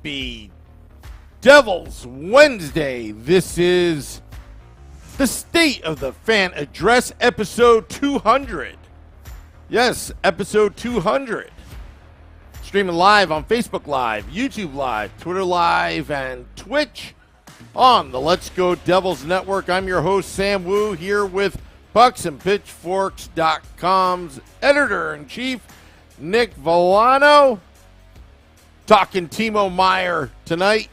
Happy Devils Wednesday. This is the State of the Fan Address, episode 200. Yes, episode 200. Streaming live on Facebook Live, YouTube Live, Twitter Live, and Twitch on the Let's Go Devils Network. I'm your host, Sam Wu, here with PucksandPitchforks.com's editor-in-chief, Nick Villano. Talking Timo Meyer tonight.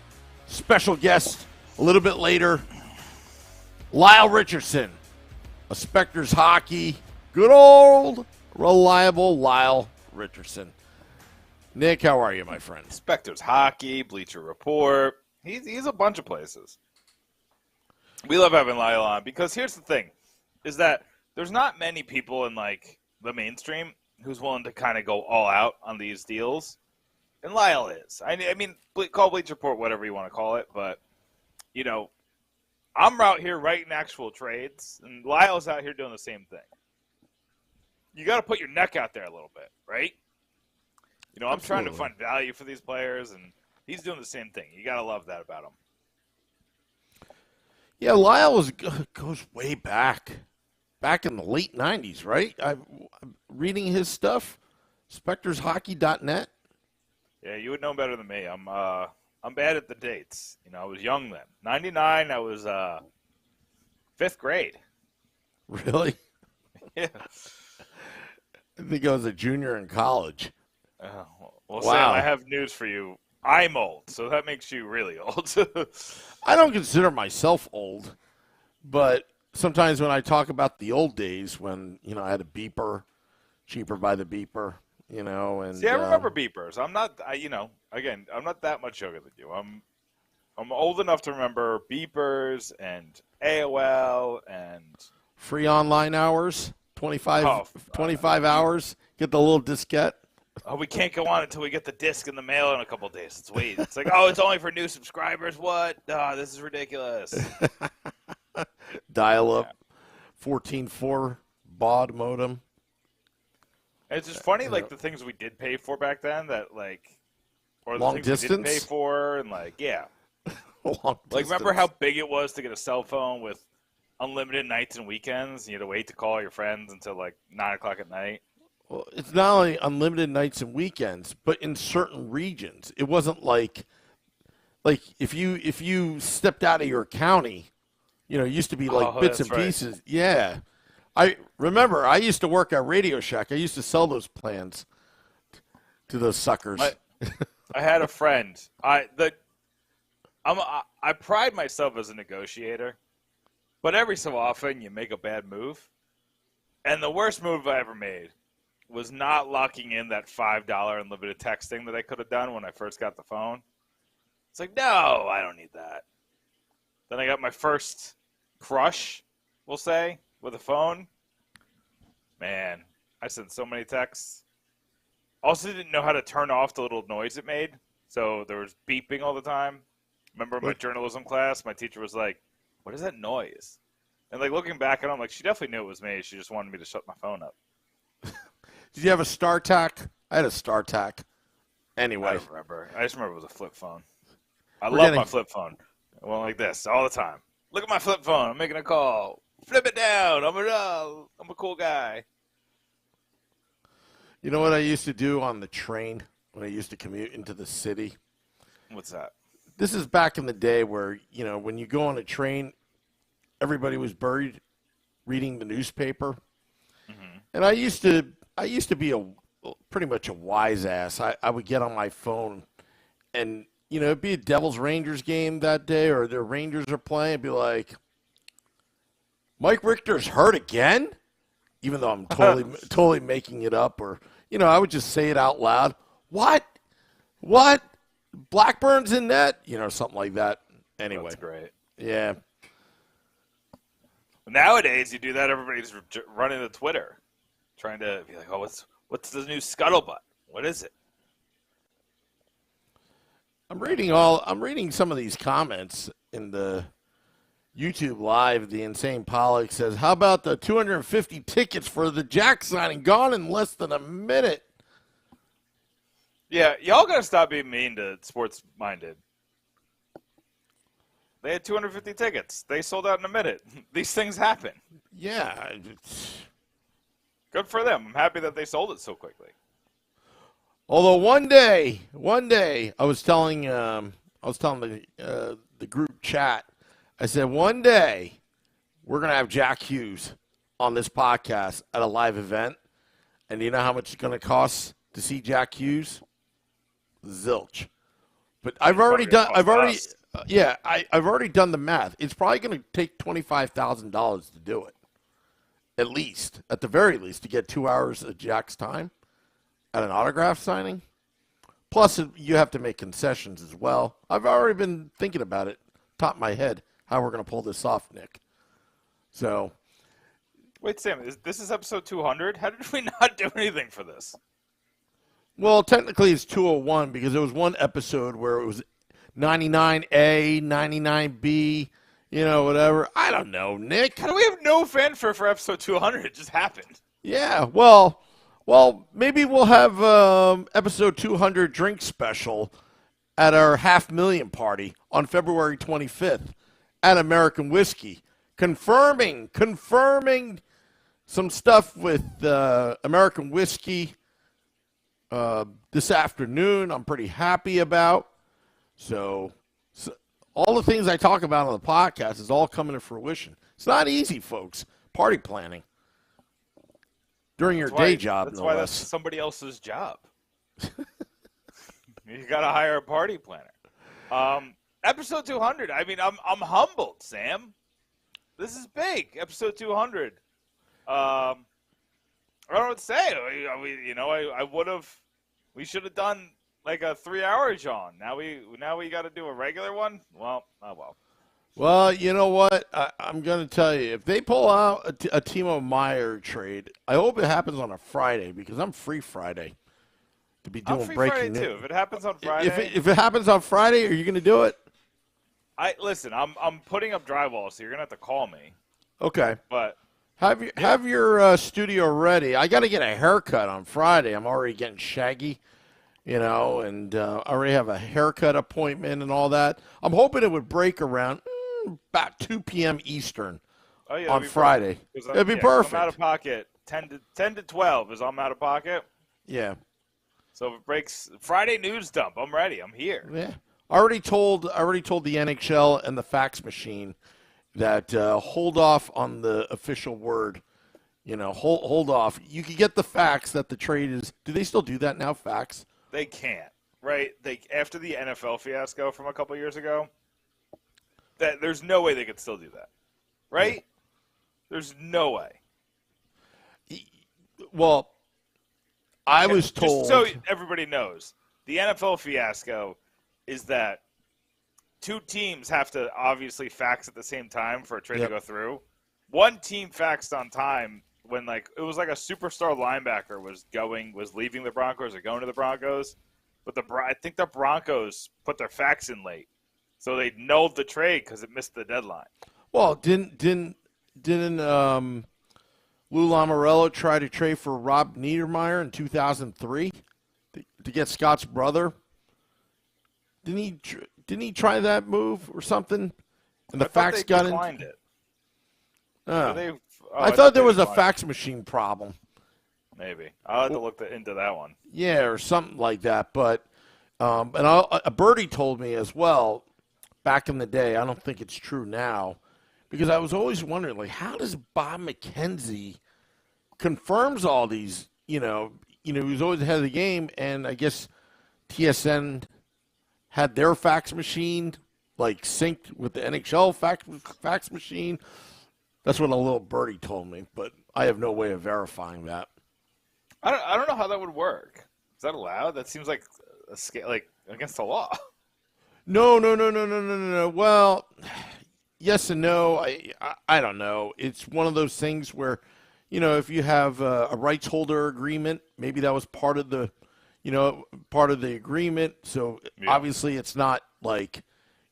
Special guest a little bit later, Lyle Richardson, a Spector's hockey. Good old, reliable Lyle Richardson. Nick, how are you, my friend? Spector's hockey, Bleacher Report. He's a bunch of places. We love having Lyle on because here's the thing, is that there's not many people in like the mainstream who's willing to kind of go all out on these deals. And Lyle is. I mean, call Bleacher Report whatever you want to call it, but, you know, I'm out here writing actual trades, and Lyle's out here doing the same thing. You got to put your neck out there a little bit, right? You know, I'm trying to find value for these players, and he's doing the same thing. You got to love that about him. Yeah, Lyle goes way back in the late 90s, right? I'm reading his stuff, SpectorsHockey.net. Yeah, you would know better than me. I'm bad at the dates. You know, I was young then. 99, I was 5th grade. Really? Yeah. I think I was a junior in college. Well, wow. Sam, I have news for you. I'm old, so that makes you really old. I don't consider myself old, but sometimes when I talk about the old days when, you know, I had a beeper, cheaper by the beeper, you know, and see, I remember beepers. I'm not, again, I'm not that much younger than you. I'm old enough to remember beepers and AOL and free online hours, 25 hours. Get the little diskette. Oh, we can't go on until we get the disc in the mail in a couple of days. Let's wait. It's like, oh, it's only for new subscribers. What? Oh, this is ridiculous. Dial-up, 14.4 baud modem. And it's just funny, like, the things we did pay for back then that, like, or the long things distance? we didn't pay for, and, like, yeah. Long like, distance. remember how big it was to get a cell phone with unlimited nights and weekends? You had to wait to call your friends until, like, 9 o'clock at night. Well, it's not only unlimited nights and weekends, but in certain regions. It wasn't like if you stepped out of your county, you know, it used to be like bits and pieces. Yeah. I remember I used to work at Radio Shack. I used to sell those plans to those suckers. I had a friend. I pride myself as a negotiator, but every so often you make a bad move. And the worst move I ever made was not locking in that $5 unlimited texting that I could have done when I first got the phone. It's like, no, I don't need that. Then I got my first crush, we'll say, with a phone. Man, I sent so many texts. Also didn't know how to turn off the little noise it made. So there was beeping all the time. Remember in my journalism class, my teacher was like, what is that noise? And like looking back at it, I'm like, she definitely knew it was me. She just wanted me to shut my phone up. Did you have a StarTAC? I had a StarTAC. Anyway. I don't remember. I just remember it was a flip phone. I love my flip phone. I went like this all the time. Look at my flip phone. I'm making a call. Flip it down. I'm a cool guy. You know what I used to do on the train when I used to commute into the city? What's that? This is back in the day where, you know, when you go on a train, everybody was buried reading the newspaper. Mm-hmm. And I used to be pretty much a wise ass. I would get on my phone and, you know, it'd be a Devils Rangers game that day or the Rangers are playing. It'd be like, Mike Richter's hurt again? Even though I'm totally making it up, or, you know, I would just say it out loud. What? Blackburn's in net? You know, something like that. Anyway. That's great. Yeah. Nowadays, you do that, everybody's running to Twitter, trying to be like, oh, what's the new scuttlebutt? What is it? I'm reading some of these comments in the YouTube Live. The Insane Pollock says, how about the 250 tickets for the Jack signing gone in less than a minute? Yeah, y'all gotta stop being mean to sports-minded. They had 250 tickets. They sold out in a minute. These things happen. Yeah. Good for them. I'm happy that they sold it so quickly. Although one day, I was telling the group chat, I said one day we're gonna have Jack Hughes on this podcast at a live event, and you know how much it's gonna cost to see Jack Hughes? Zilch. But I've already done the math. It's probably going to take $25,000 to do it. At the very least, to get 2 hours of Jack's time at an autograph signing. Plus, you have to make concessions as well. I've already been thinking about it, top of my head, how we're going to pull this off, Nick. So, wait, Sam, this is episode 200? How did we not do anything for this? well, technically it's 201 because there was one episode where it was 99A, 99B, whatever. I don't know, Nick. How do we have no fanfare for episode 200? It just happened. Yeah, well, maybe we'll have episode 200 drink special at our 500,000 party on February 25th at American Whiskey. Confirming some stuff with American Whiskey this afternoon. I'm pretty happy about. So all the things I talk about on the podcast is all coming to fruition. It's not easy, folks. Party planning during your day job. That's why that's somebody else's job. You got to hire a party planner. Episode 200. I mean, I'm humbled, Sam. This is big. Episode 200. I don't know what to say. I would have. We should have done like a 3-hour John. Now we got to do a regular one. Well, oh well. Well, you know what? I'm going to tell you, if they pull out a Timo Meyer trade, I hope it happens on a Friday because I'm free Friday to be doing breaking news. Too. If it happens on Friday, if it happens on Friday, are you going to do it? Listen. I'm putting up drywall, so you're going to have to call me. Okay. But have your studio ready. I got to get a haircut on Friday. I'm already getting shaggy. And I already have a haircut appointment and all that. I'm hoping it would break around about 2 p.m. Eastern on Friday. It'd be perfect. I'm out of pocket. 10 to 12 is I'm out of pocket. Yeah. So if it breaks Friday news dump, I'm ready. I'm here. Yeah. I already told the NHL and the fax machine that hold off on the official word. Hold off. You can get the fax that the trade is. Do they still do that now? Fax? They can't, right? After the NFL fiasco from a couple years ago, that there's no way they could still do that, right? Yeah. There's no way. Well, I was told. Just so everybody knows, the NFL fiasco is that two teams have to obviously fax at the same time for a trade to go through. One team faxed on time when it was like a superstar linebacker was leaving the Broncos or going to the Broncos, but I think the Broncos put their fax in late, so they nulled the trade because it missed the deadline. Well, didn't Lou Lamoriello try to trade for Rob Niedermeyer in 2003 to get Scott's brother? Didn't he try that move or something? And the fax got in. It. Oh. I thought there was a fax machine problem. Maybe I'll have to look into that one. Yeah, or something like that. But a birdie told me as well back in the day. I don't think it's true now because I was always wondering, how does Bob McKenzie confirms all these? He was always ahead of the game, and I guess TSN had their fax machine synced with the NHL fax machine. That's what a little birdie told me, but I have no way of verifying that. I don't know how that would work. Is that allowed? That seems like against the law. No. Well, yes and no. I don't know. It's one of those things where, if you have a rights holder agreement, maybe that was part of the agreement. So obviously it's not like,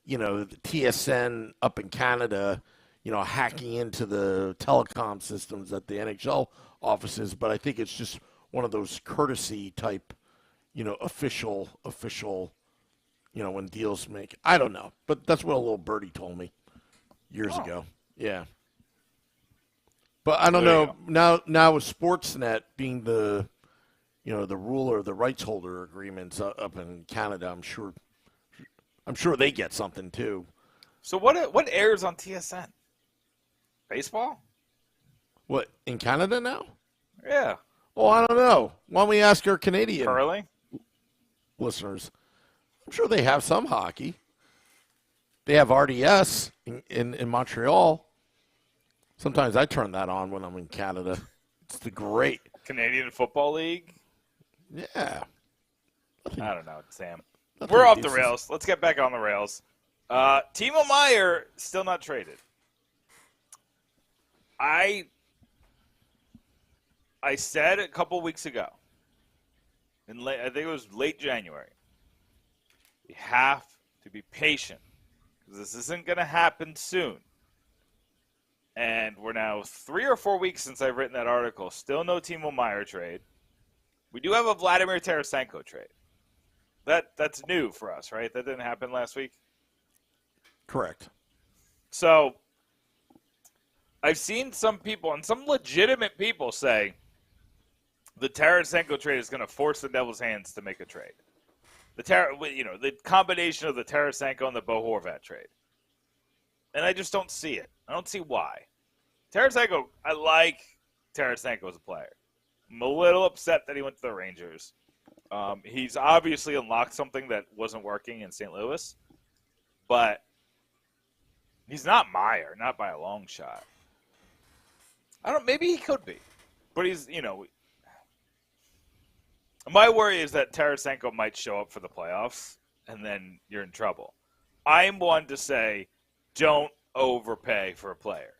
the TSN up in Canada, hacking into the telecom systems at the NHL offices. But I think it's just one of those courtesy type, official, when deals make. I don't know, but that's what a little birdie told me years ago. Yeah. But I don't know now with Sportsnet being the ruler of the rights holder agreements up in Canada, I'm sure they get something too. So what airs on TSN? Baseball? What, in Canada now? Yeah. Oh, I don't know. Why don't we ask our Canadian Curling? listeners? I'm sure they have some hockey. They have RDS in Montreal. Sometimes I turn that on when I'm in Canada. It's the great Canadian Football League? Yeah. I don't know, Sam. We're off the rails. Let's get back on the rails. Timo Meyer still not traded. I said a couple weeks ago, I think it was late January, you have to be patient because this isn't going to happen soon. And we're now 3 or 4 weeks since I've written that article. Still no Timo Meyer trade. We do have a Vladimir Tarasenko trade. That's new for us, right? That didn't happen last week? Correct. So I've seen some people, and some legitimate people, say the Tarasenko trade is going to force the Devils' hands to make a trade. The combination of the Tarasenko and the Bo Horvat trade. And I just don't see it. I don't see why. Tarasenko, I like Tarasenko as a player. I'm a little upset that he went to the Rangers. He's obviously unlocked something that wasn't working in St. Louis. But he's not Meier, not by a long shot. Maybe he could be. But he's, my worry is that Tarasenko might show up for the playoffs, and then you're in trouble. I'm one to say, don't overpay for a player.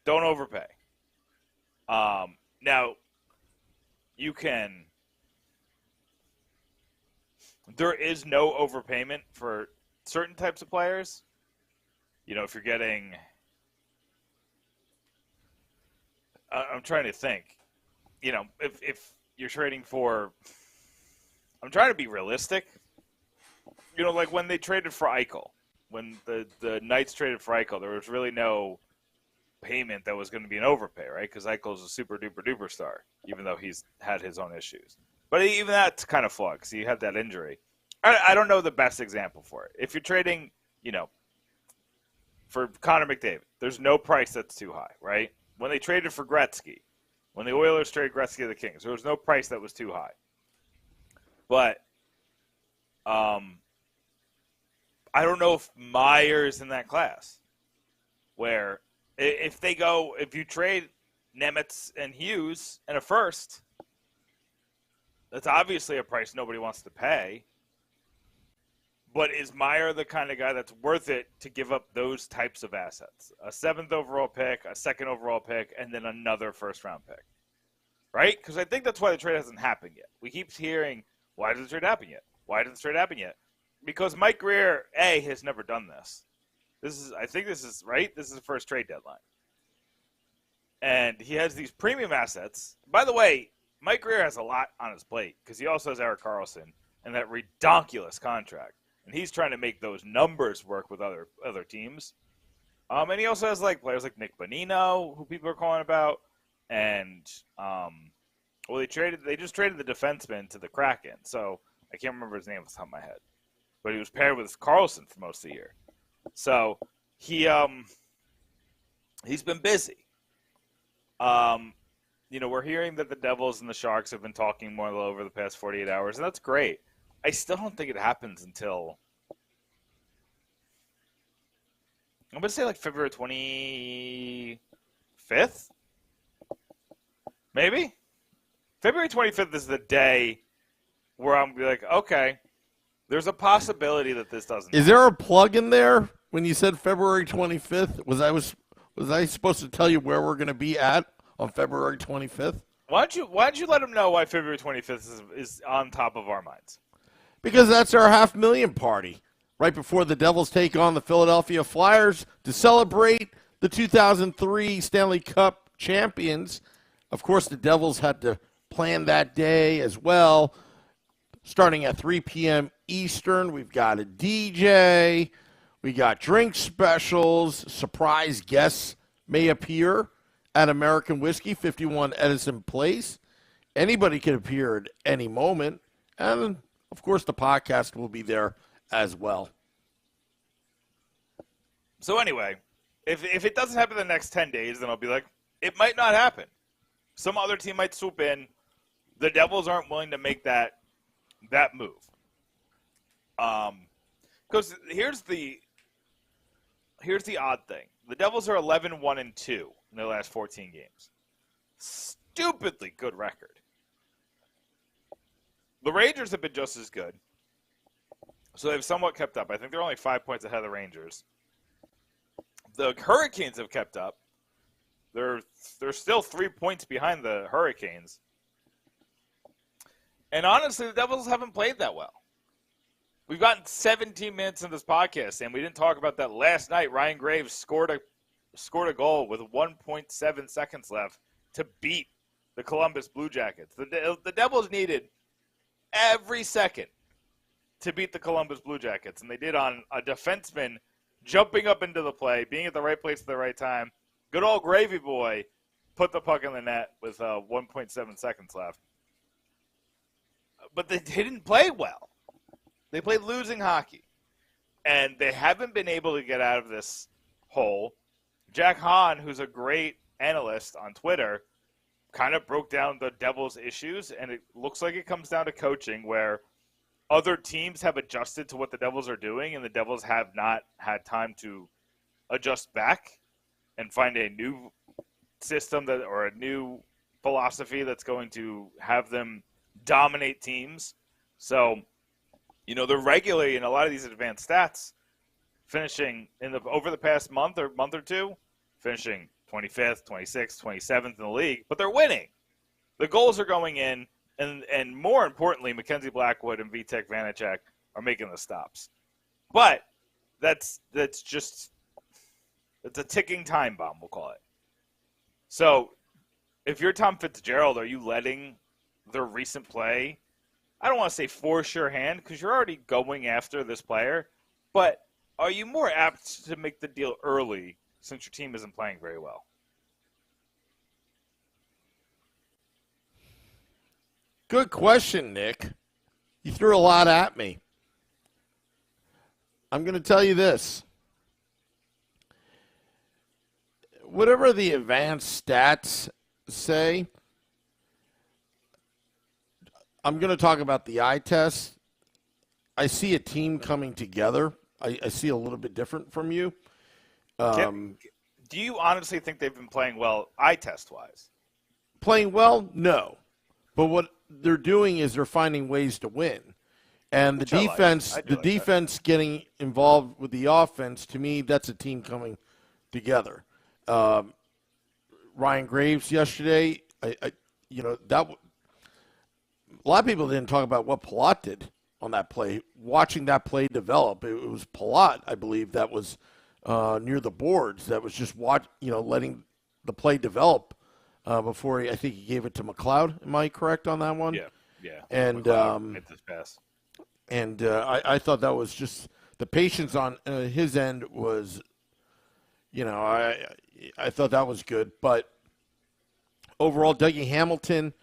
Don't overpay. Now, you can. There is no overpayment for certain types of players. If you're getting. I'm trying to think. If you're trading for. I'm trying to be realistic. Like when they traded for Eichel. When the Knights traded for Eichel, there was really no payment that was going to be an overpay, right? Because Eichel's a super duper duper star, even though he's had his own issues. But even that's kind of flawed because he had that injury. I don't know the best example for it. If you're trading, for Connor McDavid, there's no price that's too high, right? When they traded for Gretzky, when the Oilers traded Gretzky to the Kings, there was no price that was too high. But, I don't know if Meier's in that class where if you trade Nemitz and Hughes and a first, that's obviously a price nobody wants to pay. But is Meier the kind of guy that's worth it to give up those types of assets? A 7th overall pick, a 2nd overall pick, and then another first-round pick. Right? Because I think that's why the trade hasn't happened yet. We keep hearing, why doesn't the trade happen yet? Why doesn't the trade happen yet? Because Mike Grier, has never done this. I think this is right. This is the first trade deadline. And he has these premium assets. By the way, Mike Grier has a lot on his plate because he also has Erik Karlsson and that redonkulous contract. And he's trying to make those numbers work with other teams. And he also has players like Nick Bonino, who people are calling about. And they just traded the defenseman to the Kraken. So I can't remember his name off the top of my head. But he was paired with Karlsson for most of the year. So he's been busy. We're hearing that the Devils and the Sharks have been talking more over the past 48 hours, and that's great. I still don't think it happens until I'm going to say February 25th? Maybe? February 25th is the day where I'm going to be like, okay, there's a possibility that this doesn't happen. Is there a plug in there when you said February 25th? Was I supposed to tell you where we're going to be at on February 25th? Why don't you let them know why February 25th is on top of our minds? Because that's our $500,000 party right before the Devils take on the Philadelphia Flyers to celebrate the 2003 Stanley Cup champions. Of course, the Devils had to plan that day as well. starting at 3 p.m. Eastern. We've got a DJ. We got drink specials. Surprise guests may appear at American Whiskey, 51 Edison Place. Anybody can appear at any moment. And, of course, the podcast will be there as well. So anyway, if it doesn't happen in the next 10 days, then I'll be like, it might not happen. Some other team might swoop in. The Devils aren't willing to make that move. Because here's the odd thing. The Devils are 11-1-2 in their last 14 games. Stupidly good record. The Rangers have been just as good. So they've somewhat kept up. I think they're only 5 points ahead of the Rangers. The Hurricanes have kept up. They're still 3 points behind the Hurricanes. And honestly, the Devils haven't played that well. We've gotten 17 minutes in this podcast, and we didn't talk about that last night. Ryan Graves scored a goal with 1.7 seconds left to beat the Columbus Blue Jackets. The Devils needed every second to beat the Columbus Blue Jackets, and they did on a defenseman jumping up into the play, being at the right place at the right time. Good old Gravy Boy put the puck in the net with 1.7 seconds left. But they didn't play well. They played losing hockey. And they haven't been able to get out of this hole. Jack Hahn, who's a great analyst on Twitter, kind of broke down the Devils' issues, and it looks like it comes down to coaching, where other teams have adjusted to what the Devils are doing, and the Devils have not had time to adjust back and find a new system or a new philosophy that's going to have them dominate teams. So, they're regularly in a lot of these advanced stats, finishing over the past month or two, finishing 25th, 26th, 27th in the league, but they're winning. The goals are going in, and more importantly, Mackenzie Blackwood and Vitek Vanacek are making the stops. But that's just it's a ticking time bomb, we'll call it. So, if you're Tom Fitzgerald, are you letting their recent play, I don't want to say force your hand, because you're already going after this player, but are you more apt to make the deal early since your team isn't playing very well? Good question, Nick. You threw a lot at me. I'm going to tell you this. Whatever the advanced stats say, I'm going to talk about the eye test. I see a team coming together. I see a little bit different from you. Do you honestly think they've been playing well eye test-wise? Playing well? No. But what they're doing is they're finding ways to win. And the defense getting involved with the offense, to me, that's a team coming together. Ryan Graves yesterday, a lot of people didn't talk about what Palat did on that play. Watching that play develop, it was Palat, I believe, that was near the boards, that was just letting the play develop before I think he gave it to McLeod. Am I correct on that one? Yeah. And hit this pass. And I thought that was just the patience on his end was, I thought that was good. But overall, Dougie Hamilton,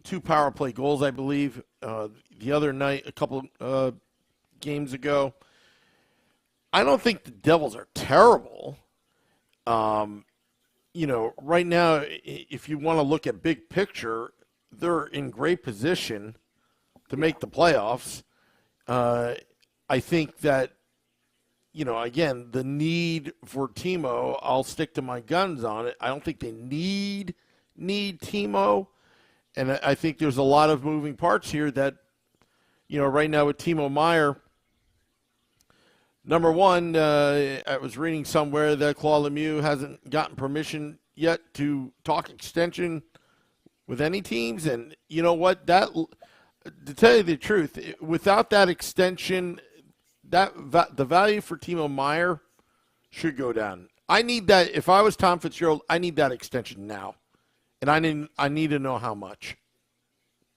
2 power play goals, I believe, the other night, a couple games ago. I don't think the Devils are terrible. Right now, if you want to look at big picture, they're in great position to make the playoffs. I think that, again, the need for Timo, I'll stick to my guns on it. I don't think they need Timo. And I think there's a lot of moving parts here that, right now with Timo Meyer, number one, I was reading somewhere that Claude Lemieux hasn't gotten permission yet to talk extension with any teams. And you know what? To tell you the truth, without that extension, the value for Timo Meyer should go down. I need that. If I was Tom Fitzgerald, I need that extension now. And I need to know how much.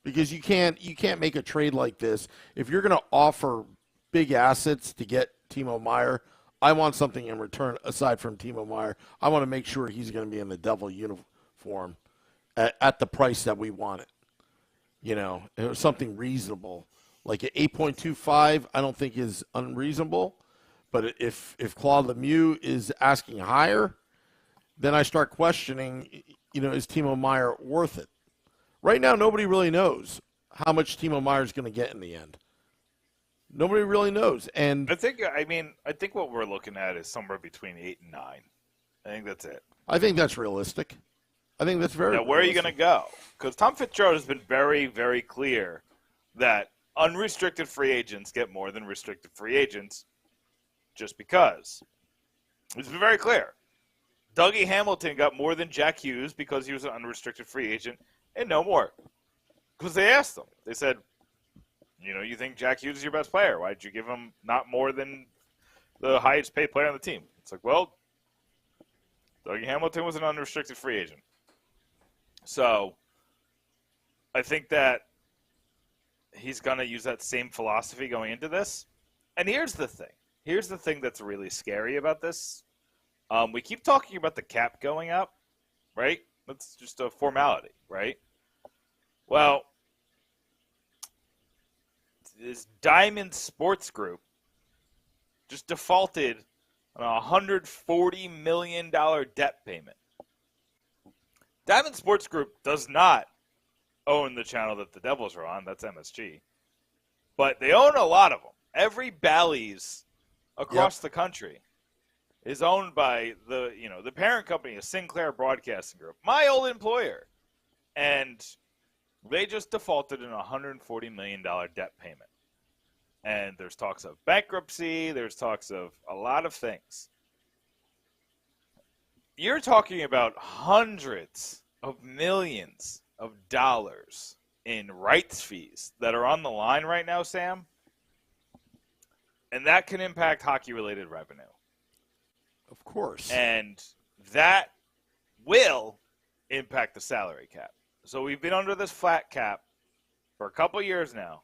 because you can't make a trade like this if you're going to offer big assets to get Timo Meyer. I want something in return aside from Timo Meyer. I want to make sure he's going to be in the Devil uniform at the price that we want it. You know, it was something reasonable. Like at 8.25, I don't think is unreasonable. But if Claude Lemieux is asking higher, then I start questioning, is Timo Meyer worth it? Right now, nobody really knows how much Timo Meyer is going to get in the end. Nobody really knows. And I think what we're looking at is somewhere between 8 and 9. I think that's it. I think that's realistic. I think that's very Now, where realistic. are you going to go? Because Tom Fitzgerald has been very, very clear that unrestricted free agents get more than restricted free agents just because. He's been very clear. Dougie Hamilton got more than Jack Hughes because he was an unrestricted free agent and no more. Because they asked him. They said, you think Jack Hughes is your best player. Why did you give him not more than the highest paid player on the team? It's like, well, Dougie Hamilton was an unrestricted free agent. So I think that he's going to use that same philosophy going into this. And here's the thing. Here's the thing that's really scary about this. We keep talking about the cap going up, right? That's just a formality, right? Well, this Diamond Sports Group just defaulted on a $140 million debt payment. Diamond Sports Group does not own the channel that the Devils are on. That's MSG. But they own a lot of them. Every Bally's across the country is owned by the parent company is Sinclair Broadcasting Group, my old employer. And they just defaulted in a $140 million debt payment. And there's talks of bankruptcy. There's talks of a lot of things. You're talking about hundreds of millions of dollars in rights fees that are on the line right now, Sam. And that can impact hockey-related revenue. Of course. And that will impact the salary cap. So we've been under this flat cap for a couple years now.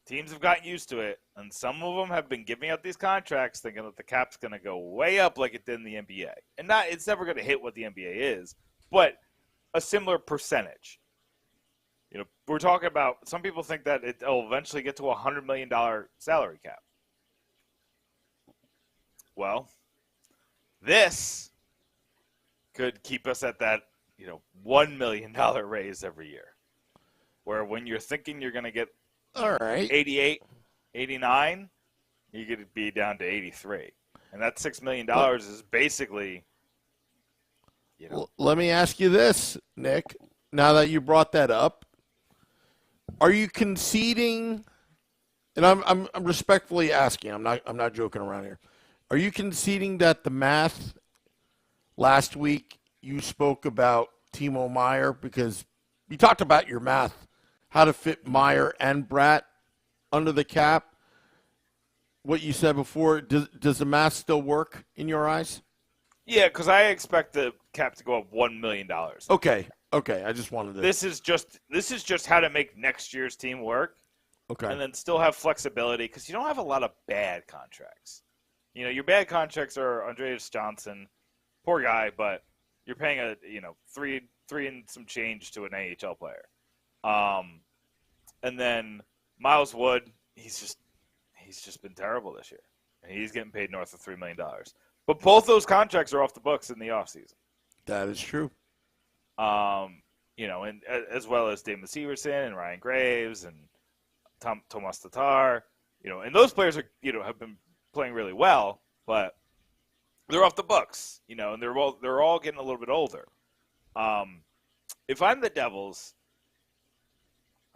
Teams have gotten used to it, and some of them have been giving out these contracts thinking that the cap's going to go way up like it did in the NBA. And it's never going to hit what the NBA is, but a similar percentage. We're talking about, some people think that it'll eventually get to a $100 million salary cap. Well, this could keep us at that, $1 million raise every year. Where when you're thinking you're going to get all right 88, 89, you could be down to 83. And that $6 million is basically, Well, let me ask you this, Nick. Now that you brought that up, are you conceding? And I'm respectfully asking. I'm not joking around here. Are you conceding that the math last week you spoke about Timo Meyer, because you talked about your math, how to fit Meier and Bratt under the cap? What you said before, does the math still work in your eyes? Yeah, because I expect the cap to go up $1 million. Okay. I just wanted to. This is just how to make next year's team work. Okay. And then still have flexibility, because you don't have a lot of bad contracts. Your bad contracts are Andreas Johnson, poor guy, but you're paying a three and some change to an AHL player. And then Miles Wood, he's just been terrible this year. And he's getting paid north of $3 million. But both those contracts are off the books in the offseason. That is true. And as well as Damon Severson and Ryan Graves and Tomas Tatar, and those players are, have been playing really well, but they're off the books, and they're all getting a little bit older. If I'm the Devils,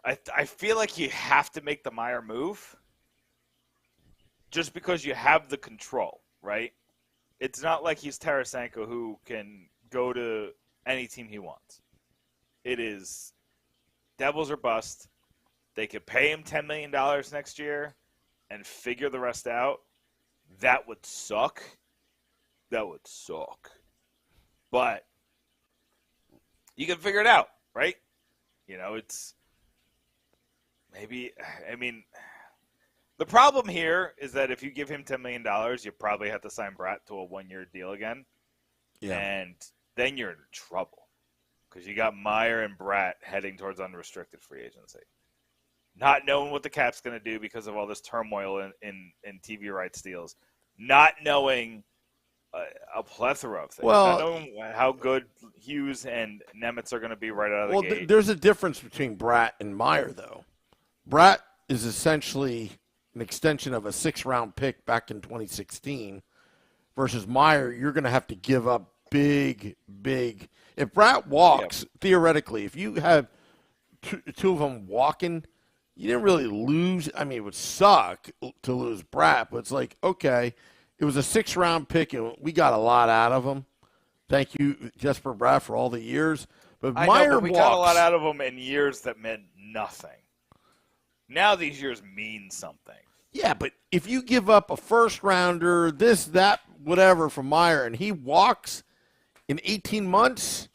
I feel like you have to make the Meier move just because you have the control, right? It's not like he's Tarasenko who can go to any team he wants. It is Devils or bust. They could pay him $10 million next year and figure the rest out. That would suck. But you can figure it out, right? maybe. I mean, the problem here is that if you give him $10 million, you probably have to sign Bratt to a 1-year deal again. Yeah. And then you're in trouble because you got Meier and Bratt heading towards unrestricted free agency. Not knowing what the cap's going to do because of all this turmoil in TV rights deals. Not knowing a plethora of things. Well, not knowing how good Hughes and Nemitz are going to be right out of the gate. There's a difference between Bratt and Meier, though. Bratt is essentially an extension of a 6th-round pick back in 2016 versus Meier. You're going to have to give up big. If Bratt walks, theoretically, if you have two of them walking, you didn't really lose. I mean, it would suck to lose Bratt, but it's like, okay, it was a 6th-round pick, and we got a lot out of him. Thank you, Jesper Bratt, for all the years. But Meier we got a lot out of him in years that meant nothing. Now these years mean something. Yeah, but if you give up a 1st-rounder, this, that, whatever from Meier, and he walks in 18 months,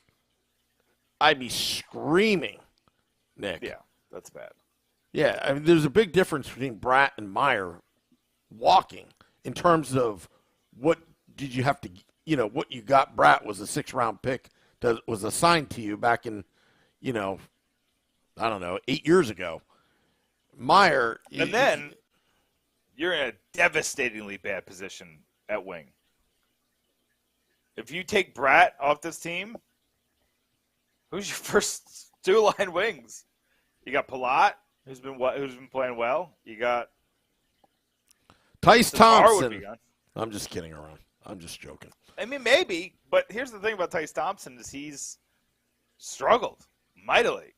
I'd be screaming, Nick. Yeah, that's bad. Yeah, I mean, there's a big difference between Bratt and Meier walking in terms of what did you have to, what you got. Bratt was a 6th-round pick that was assigned to you back in, I don't know, 8 years ago. Meier. And then you're in a devastatingly bad position at wing. If you take Bratt off this team, who's your first 2-line wings? You got Palat, who's been playing well. You got Tice Thompson. I'm just kidding around. I'm just joking. I mean, maybe, but here's the thing about Tice Thompson is he's struggled mightily.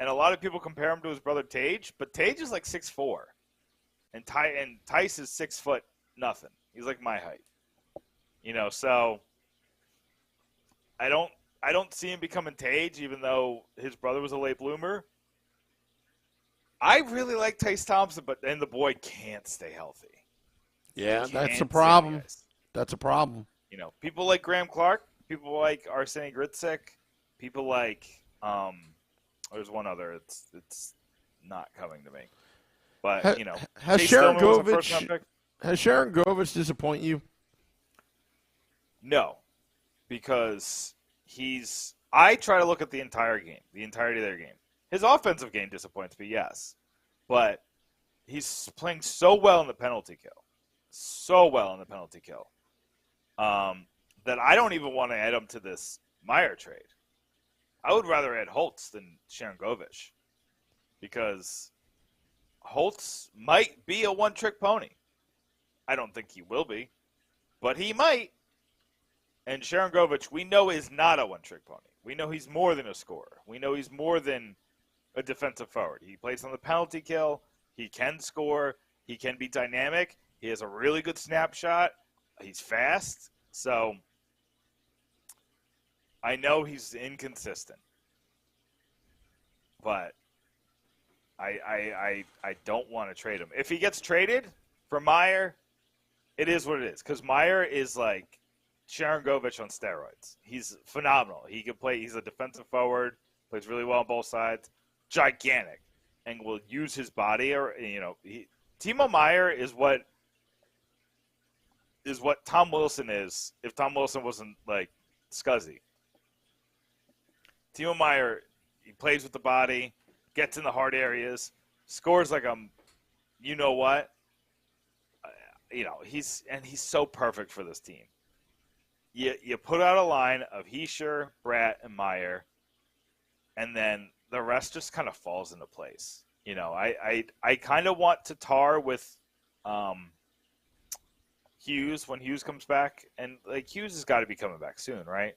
And a lot of people compare him to his brother Tage, but Tage is like 6'4", and Tice is 6 foot nothing. He's like my height, So I don't see him becoming Tage, even though his brother was a late bloomer. I really like Tice Thompson, but then the boy can't stay healthy. Yeah, that's a problem. That's a problem. People like Graham Clark, people like Arseny Gritsik, people like there's one other. It's not coming to me. But has Sharon Govich disappoint you? No, because I try to look at the entire game, the entirety of their game. His offensive game disappoints me, yes, but he's playing so well in the penalty kill, that I don't even want to add him to this Meier trade. I would rather add Holtz than Sharon Govich because Holtz might be a one-trick pony. I don't think he will be, but he might. And Sharon Govich, we know, is not a one-trick pony. We know he's more than a scorer. We know he's more than a defensive forward. He plays on the penalty kill. He can score. He can be dynamic. He has a really good snapshot. He's fast. So I know he's inconsistent, but I don't want to trade him. If he gets traded for Meier, it is what it is. Because Meier is like Sharon Govich on steroids. He's phenomenal. He can play. He's a defensive forward. Plays really well on both sides. Gigantic, and will use his body. Or Timo Meyer is what Tom Wilson is. If Tom Wilson wasn't like scuzzy. Timo Meyer, he plays with the body, gets in the hard areas, scores like what? He's so perfect for this team. You put out a line of Hischier, Bratt, and Meier, and then the rest just kind of falls into place. I kind of want to tar with Hughes when Hughes comes back, and Hughes has got to be coming back soon, right?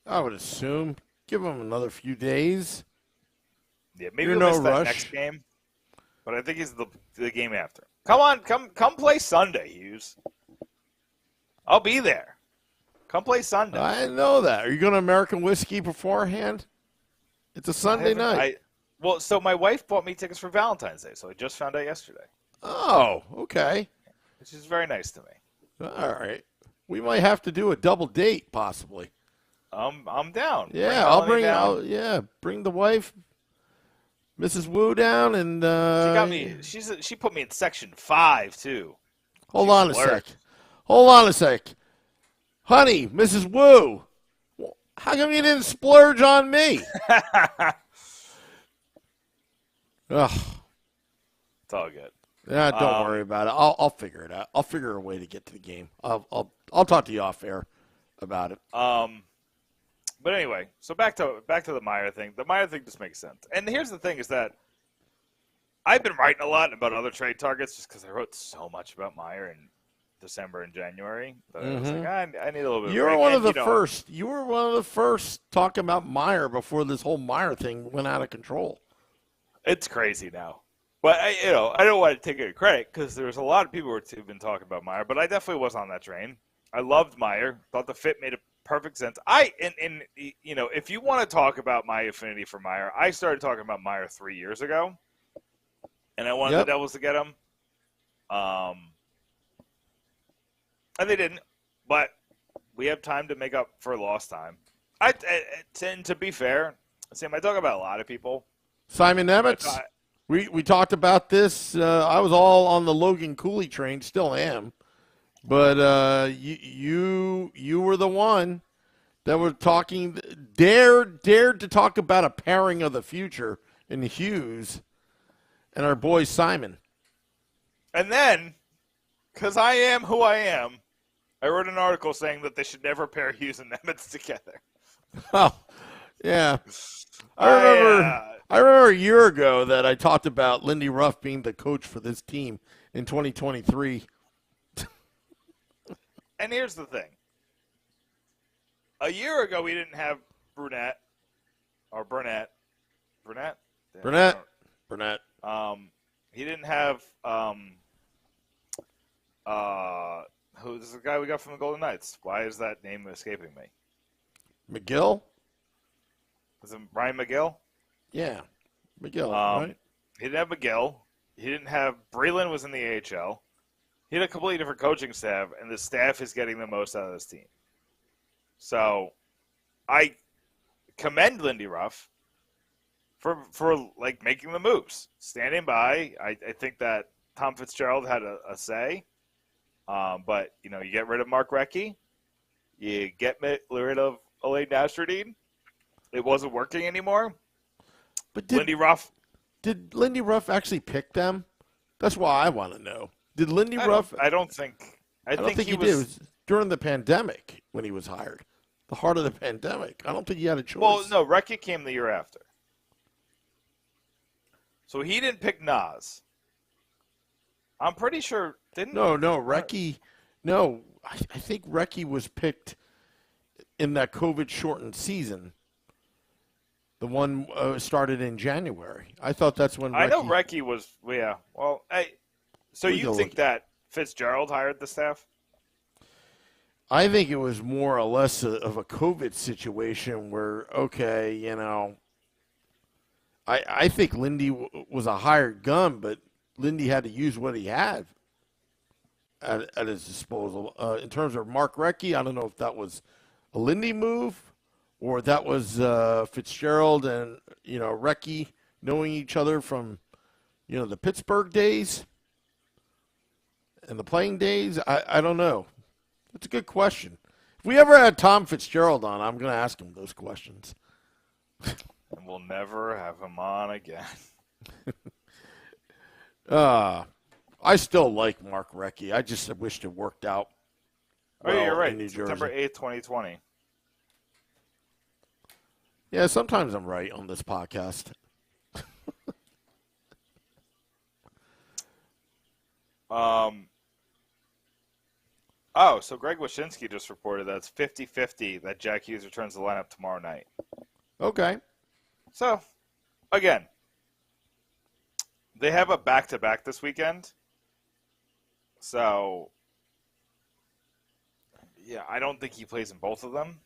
I would assume. Give him another few days. Yeah, maybe he'll miss that next game, but I think he's the game after. Come on, come play Sunday, Hughes. I'll be there. Come play Sunday. I know that. Are you going to American Whiskey beforehand? It's a Sunday night. So my wife bought me tickets for Valentine's Day, so I just found out yesterday. Oh, okay. Which is very nice to me. All right. We might have to do a double date, possibly. I'm down. Yeah, bring the wife. Mrs. Wu down, and She got me. She put me in section 5 too. Hold on a sec. Hold on a sec. Honey, Mrs. Wu, how come you didn't splurge on me? Ugh. It's all good. Yeah, don't worry about it. I'll figure it out. I'll figure a way to get to the game. I'll talk to you off air about it. But anyway, so back to the Meier thing. The Meier thing just makes sense. And here's the thing: is that I've been writing a lot about other trade targets just because I wrote so much about Meier in December and January. That I was like, I need a little bit. You were one of the first. You were one of the first talking about Meier before this whole Meier thing went out of control. It's crazy now. But, I don't want to take any credit because there's a lot of people who've been talking about Meier, but I definitely was on that train. I loved Meier. Thought the fit made perfect sense. If you want to talk about my affinity for Meier, I started talking about Meier 3 years ago, and I wanted the Devils to get him. And they didn't, but we have time to make up for lost time. And to be fair, Sam, I talk about a lot of people. Simon Nemitz. We talked about this. I was all on the Logan Cooley train, still am. But you were the one that were talking, dared to talk about a pairing of the future in Hughes and our boy Simon. And then, because I am who I am, I wrote an article saying that they should never pair Hughes and Nemitz together. Oh, yeah. I remember a year ago that I talked about Lindy Ruff being the coach for this team in 2023. And here's the thing. A year ago, we didn't have Burnett. He didn't have who's the guy we got from the Golden Knights? Why is that name escaping me? McGill? Was it Brian McGill? Yeah, McGill, right? He didn't have McGill. He didn't have Breland was in the AHL. He had a completely different coaching staff, and the staff is getting the most out of this team. So, I commend Lindy Ruff for making the moves, standing by. I think that Tom Fitzgerald had a say, but you get rid of Mark Recchi, you get rid of Elaine Nastradine. It wasn't working anymore. But Lindy Ruff. Did Lindy Ruff actually pick them? That's why I want to know. Did Lindy Ruff? I don't think. I think he did. It was during the pandemic when he was hired. The heart of the pandemic. I don't think he had a choice. Well, no, Recchi came the year after. So he didn't pick Nas. I'm pretty sure, didn't No, Recchi. No, I think Recchi was picked in that COVID-shortened season. The one started in January. I thought that's when Recchi... I know Recchi was, yeah. Well, so you think that Fitzgerald hired the staff? I think it was more or less of a COVID situation where, okay, I think Lindy was a hired gun, but Lindy had to use what he had at his disposal. In terms of Mark Recchi, I don't know if that was a Lindy move or that was Fitzgerald and, Recchi knowing each other from, the Pittsburgh days and the playing days. I don't know. That's a good question. If we ever had Tom Fitzgerald on, I'm going to ask him those questions. And we'll never have him on again. I still like Mark Recchi. I just wished it worked out. Well, you're right. In New Jersey. September 8th, 2020. Yeah, sometimes I'm right on this podcast. So Greg Wyshynski just reported that it's 50-50 that Jack Hughes returns to the lineup tomorrow night. Okay. So, again, they have a back-to-back this weekend. So, yeah, I don't think he plays in both of them.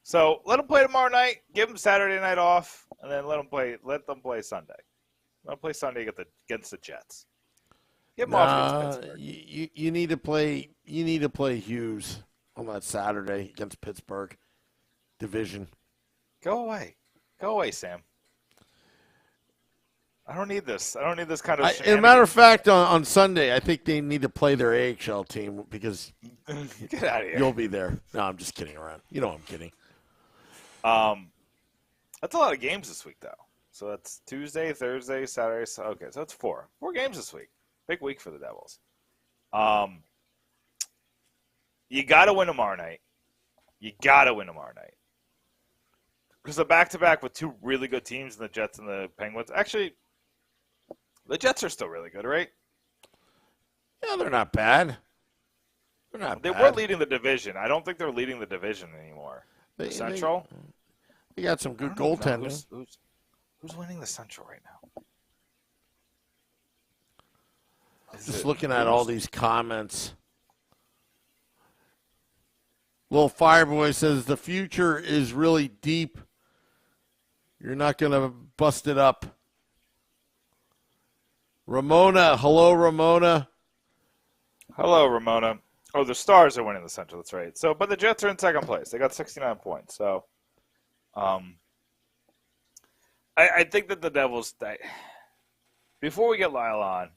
So, let him play tomorrow night, give him Saturday night off, and then let them play Sunday. Let them play Sunday against the Jets. Get him off against Pittsburgh. You need to play Hughes on that Saturday against Pittsburgh division. Go away, Sam. I don't need this. I don't need this kind of. As a matter of fact, on Sunday, I think they need to play their AHL team because get out of here. You'll be there. No, I'm just kidding around. You know I'm kidding. That's a lot of games this week, though. So that's Tuesday, Thursday, Saturday. Okay, so that's 4 games this week. Big week for the Devils. You got to win tomorrow night. Because the back-to-back with 2 really good teams, the Jets and the Penguins. Actually, the Jets are still really good, right? Yeah, they're not bad. They were leading the division. I don't think they're leading the division anymore. Central? They got some good goaltending. Who's winning the Central right now? Just looking at all these comments. Little Fireboy says the future is really deep. You're not going to bust it up. Ramona. Hello, Ramona. Hello, Ramona. Oh, the Stars are winning the Central. That's right. So, but the Jets are in second place. They got 69 points. So, I think that the Devils. Before we get Lyle on,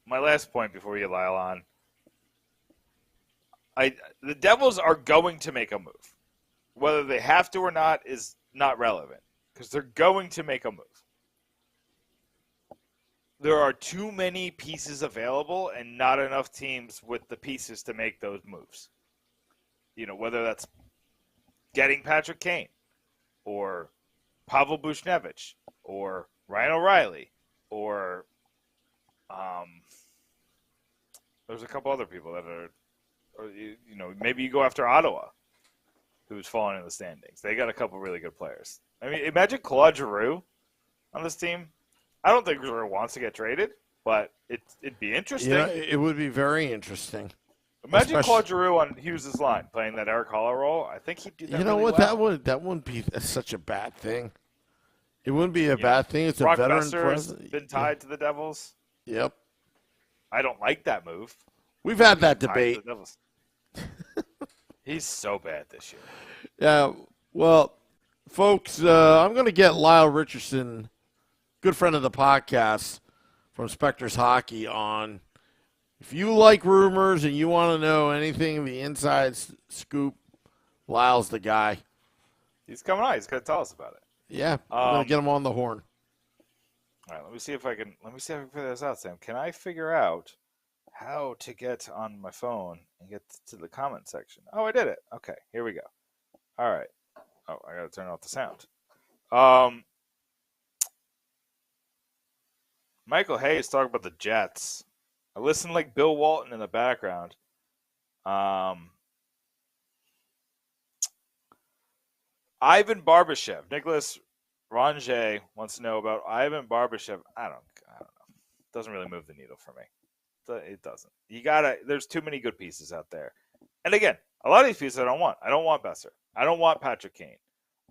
my last point before we get Lyle on, the Devils are going to make a move. Whether they have to or not is not relevant because they're going to make a move. There are too many pieces available and not enough teams with the pieces to make those moves. You know, whether that's getting Patrick Kane or Pavel Buchnevich or Ryan O'Reilly or there's a couple other people that are, or, you know, maybe you go after Ottawa, who's fallen in the standings. They got a couple really good players. I mean, imagine Claude Giroux on this team. I don't think Giroux wants to get traded, but it'd be interesting. Yeah, it would be very interesting. Imagine Claude Giroux on Hughes' line playing that Eric Holler role. I think he'd do that. You know really what? well. That wouldn't be such a bad thing. It wouldn't be a bad thing. It's Brock a veteran Besser's president. been tied to the Devils. Yep. I don't like that move. We've had that debate. He's so bad this year. Yeah. Well, folks, I'm going to get Lyle Richardson, good friend of the podcast from Spector's Hockey, on. If you like rumors and you want to know anything, the inside scoop, Lyle's the guy. He's coming on. He's going to tell us about it. Yeah, I'm going to get him on the horn. All right, let me see if I can figure this out, Sam. Can I figure out how to get on my phone and get to the comment section? Oh, I did it. Okay, here we go. All right. Oh, I got to turn off the sound. Michael Hayes talking about the Jets. I listen like Bill Walton in the background. Ivan Barbashev. Nicholas Ronge wants to know about Ivan Barbashev. I don't know. Doesn't really move the needle for me. It doesn't. There's too many good pieces out there. And again, a lot of these pieces I don't want. I don't want Besser. I don't want Patrick Kane.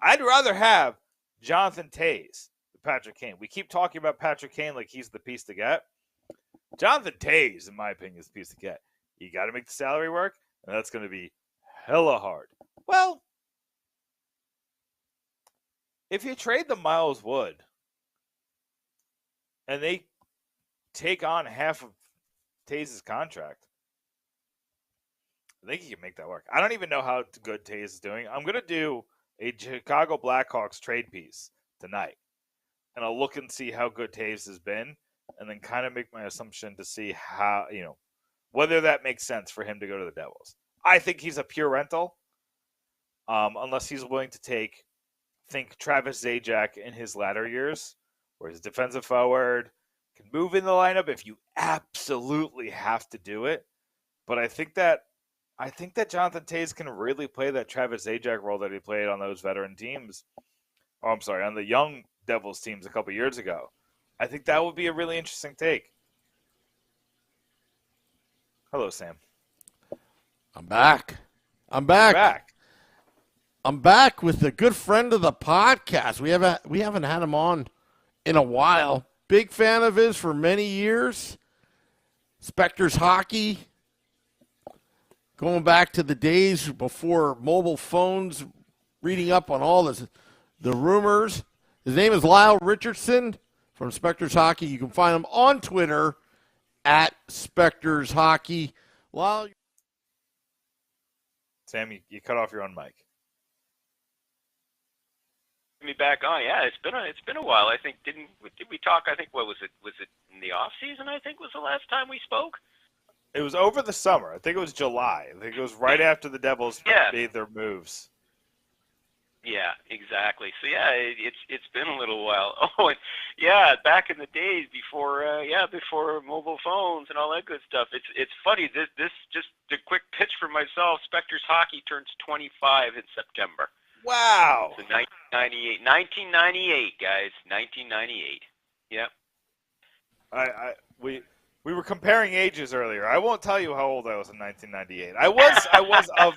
I'd rather have Jonathan Toews than Patrick Kane. We keep talking about Patrick Kane like he's the piece to get. Jonathan Toews, in my opinion, is the piece to get. You got to make the salary work, and that's going to be hella hard. Well, if you trade the Miles Wood and they take on half of Toews' contract, I think you can make that work. I don't even know how good Toews is doing. I'm going to do a Chicago Blackhawks trade piece tonight, and I'll look and see how good Toews has been, and then kind of make my assumption to see how, whether that makes sense for him to go to the Devils. I think he's a pure rental, unless he's willing to think Travis Zajac in his latter years, where he's a defensive forward, can move in the lineup if you absolutely have to do it. But I think that Jonathan Toews can really play that Travis Zajac role that he played on those veteran teams. Oh, I'm sorry, on the young Devils teams a couple years ago. I think that would be a really interesting take. Hello, Sam. I'm back. I'm back with a good friend of the podcast. We haven't had him on in a while. Big fan of his for many years. Spector's Hockey. Going back to the days before mobile phones, reading up on all the rumors. His name is Lyle Richardson from Spector's Hockey. You can find him on Twitter at Spector's Hockey. Lyle, Sam, you cut off your own mic. Me back on. Yeah, it's been a while. I think did we talk? I think what was it in the off season? I think was the last time we spoke. It was over the summer. I think it was July. I think it was right after the Devils made their moves. Yeah, exactly. So yeah, it's been a little while. Oh, and yeah, back in the days before before mobile phones and all that good stuff. It's funny. This just a quick pitch for myself. Spector's Hockey turns 25 in September. Wow. So 1998, guys. 1998. Yep. We were comparing ages earlier. I won't tell you how old I was in 1998. I was of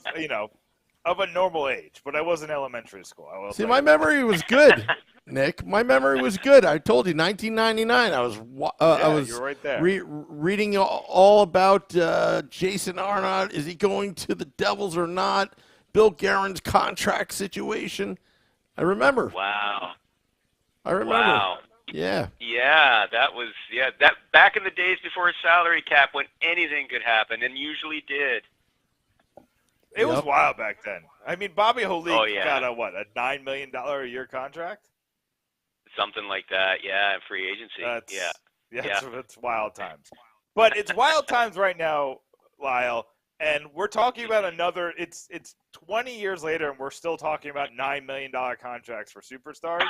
of a normal age, but I was in elementary school. See, my memory was good, Nick. My memory was good. I told you, 1999. I was you're right there. Reading all about Jason Arnott. Is he going to the Devils or not? Bill Guerin's contract situation. I remember. Wow. I remember. Wow. Yeah. Yeah, that back in the days before a salary cap when anything could happen, and usually did. It was wild back then. I mean, Bobby Holik got a $9 million a year contract? Something like that, yeah, in free agency. It's wild times. But it's wild times right now, Lyle, and we're talking about another, it's 20 years later, and we're still talking about $9 million contracts for superstars.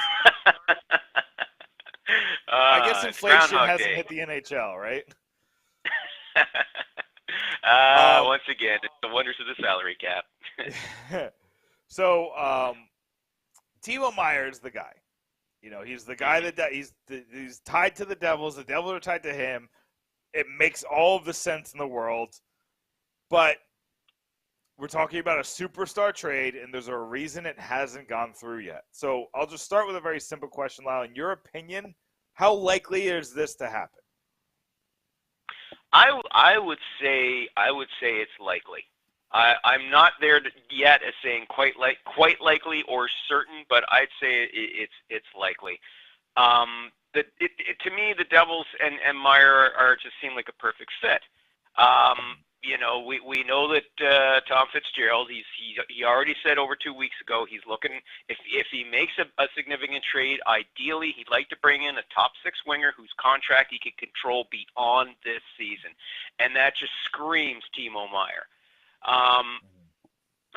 I guess inflation hasn't hit the NHL, right? Once again, it's the wonders of the salary cap. So, Timo Meyer is the guy. You know, he's the guy that he's tied to the Devils. The Devils are tied to him. It makes all of the sense in the world. But we're talking about a superstar trade, and there's a reason it hasn't gone through yet. So I'll just start with a very simple question, Lyle. In your opinion, how likely is this to happen? I would say it's likely. I'm not there yet as saying quite likely or certain, but I'd say it's likely. To me, the Devils and Meier are just seem like a perfect fit. You know, we know that Tom Fitzgerald, he already said over 2 weeks ago he's looking, if he makes a significant trade, ideally he'd like to bring in a top six winger whose contract he can control beyond this season, and that just screams Timo Meyer.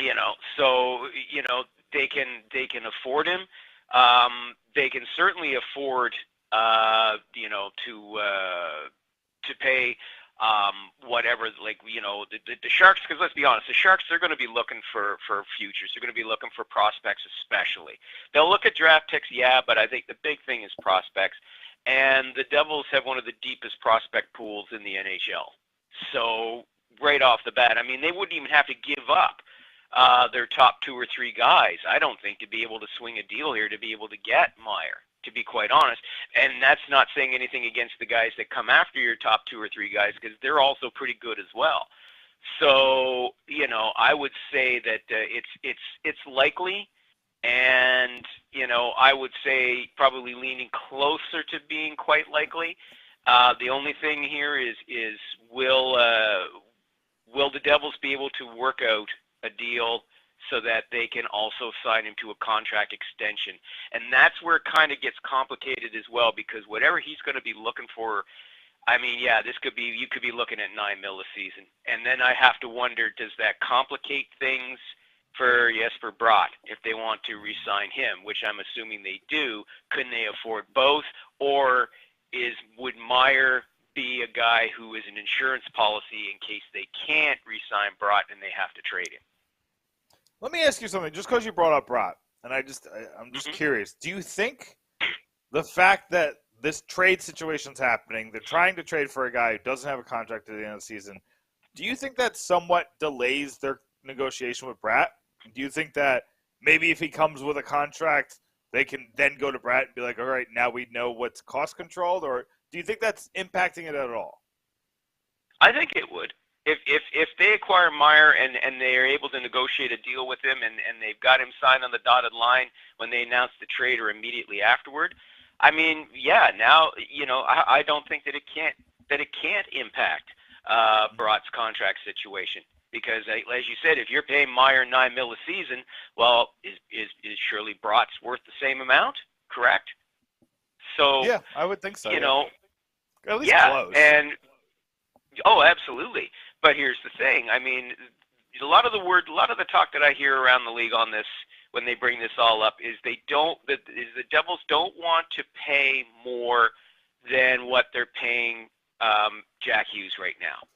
You know, so you know they can afford him. They can certainly afford you know to pay. Whatever, like, you know, the Sharks, because let's be honest, the Sharks, they're going to be looking for futures. They're going to be looking for prospects especially. They'll look at draft picks, yeah, but I think the big thing is prospects. And the Devils have one of the deepest prospect pools in the NHL. So right off the bat, I mean, they wouldn't even have to give up their top two or three guys, I don't think, to be able to swing a deal here, to be able to get Meier, to be quite honest. And that's not saying anything against the guys that come after your top two or three guys, because they're also pretty good as well. So, you know, I would say that it's likely, and, you know, I would say probably leaning closer to being quite likely. The only thing here is will the Devils be able to work out a deal so that they can also sign him to a contract extension? And that's where it kind of gets complicated as well, because whatever he's going to be looking for, I mean, yeah, you could be looking at $9 million a season. And then I have to wonder, does that complicate things for Brott if they want to re-sign him, which I'm assuming they do? Couldn't they afford both? Or would Meier be a guy who is an insurance policy in case they can't re-sign Brott and they have to trade him? Let me ask you something, just because you brought up Brott, and I'm just curious. Do you think the fact that this trade situation's happening, they're trying to trade for a guy who doesn't have a contract at the end of the season, do you think that somewhat delays their negotiation with Brett? Do you think that maybe if he comes with a contract, they can then go to Brett and be like, all right, now we know what's cost controlled? Or do you think that's impacting it at all? I think it would. If they acquire Meier and they are able to negotiate a deal with him and they've got him signed on the dotted line when they announce the trade or immediately afterward, I mean, yeah. Now, I don't think that it can't impact Brott's contract situation because, as you said, if you're paying Meier $9 million a season, well, is surely Brott's worth the same amount? Correct. So Yeah, I would think so. At least yeah, close. and absolutely. But here's the thing. I mean, a lot of the talk that I hear around the league on this when they bring this all up is the Devils don't want to pay more than what they're paying Jack Hughes right now.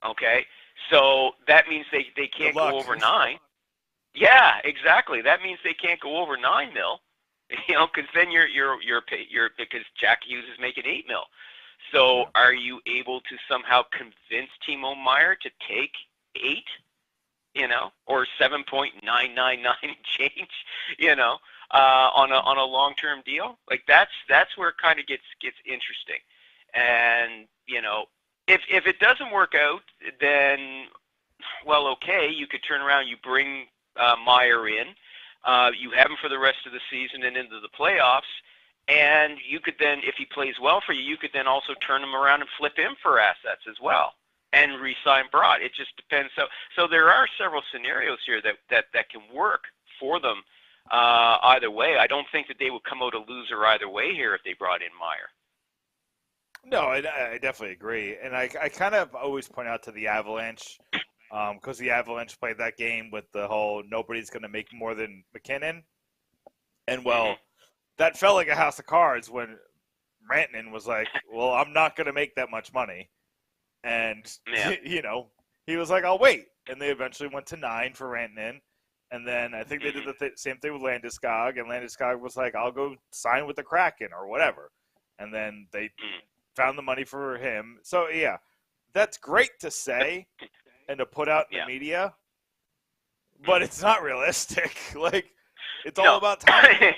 Okay, so that means they can't go over 9. Yeah, exactly. That means they can't go over $9 million. Because then you're because Jack Hughes is making $8 million. So are you able to somehow convince Timo Meyer to take 8? Or 7.999 change, on a long-term deal? Like that's where it kind of gets interesting. And if it doesn't work out, then well, okay, you could turn around, you bring Meier in, you have him for the rest of the season and into the playoffs, and you could then, if he plays well for you, you could then also turn him around and flip him for assets as well. And re-sign Brott. It just depends. So there are several scenarios here that can work for them either way. I don't think that they would come out a loser either way here if they brought in Meier. No, I definitely agree. And I kind of always point out to the Avalanche, because the Avalanche played that game with the whole nobody's going to make more than McKinnon. And, well, that felt like a house of cards when Rantanen was like, well, I'm not going to make that much money. And, he was like, I'll wait. And they eventually went to 9 for Rantanen. And then I think they did the same thing with Landeskog. And Landeskog was like, I'll go sign with the Kraken or whatever. And then they found the money for him. So, yeah, that's great to say and to put out in the media. But it's not realistic. Like, it's all about time.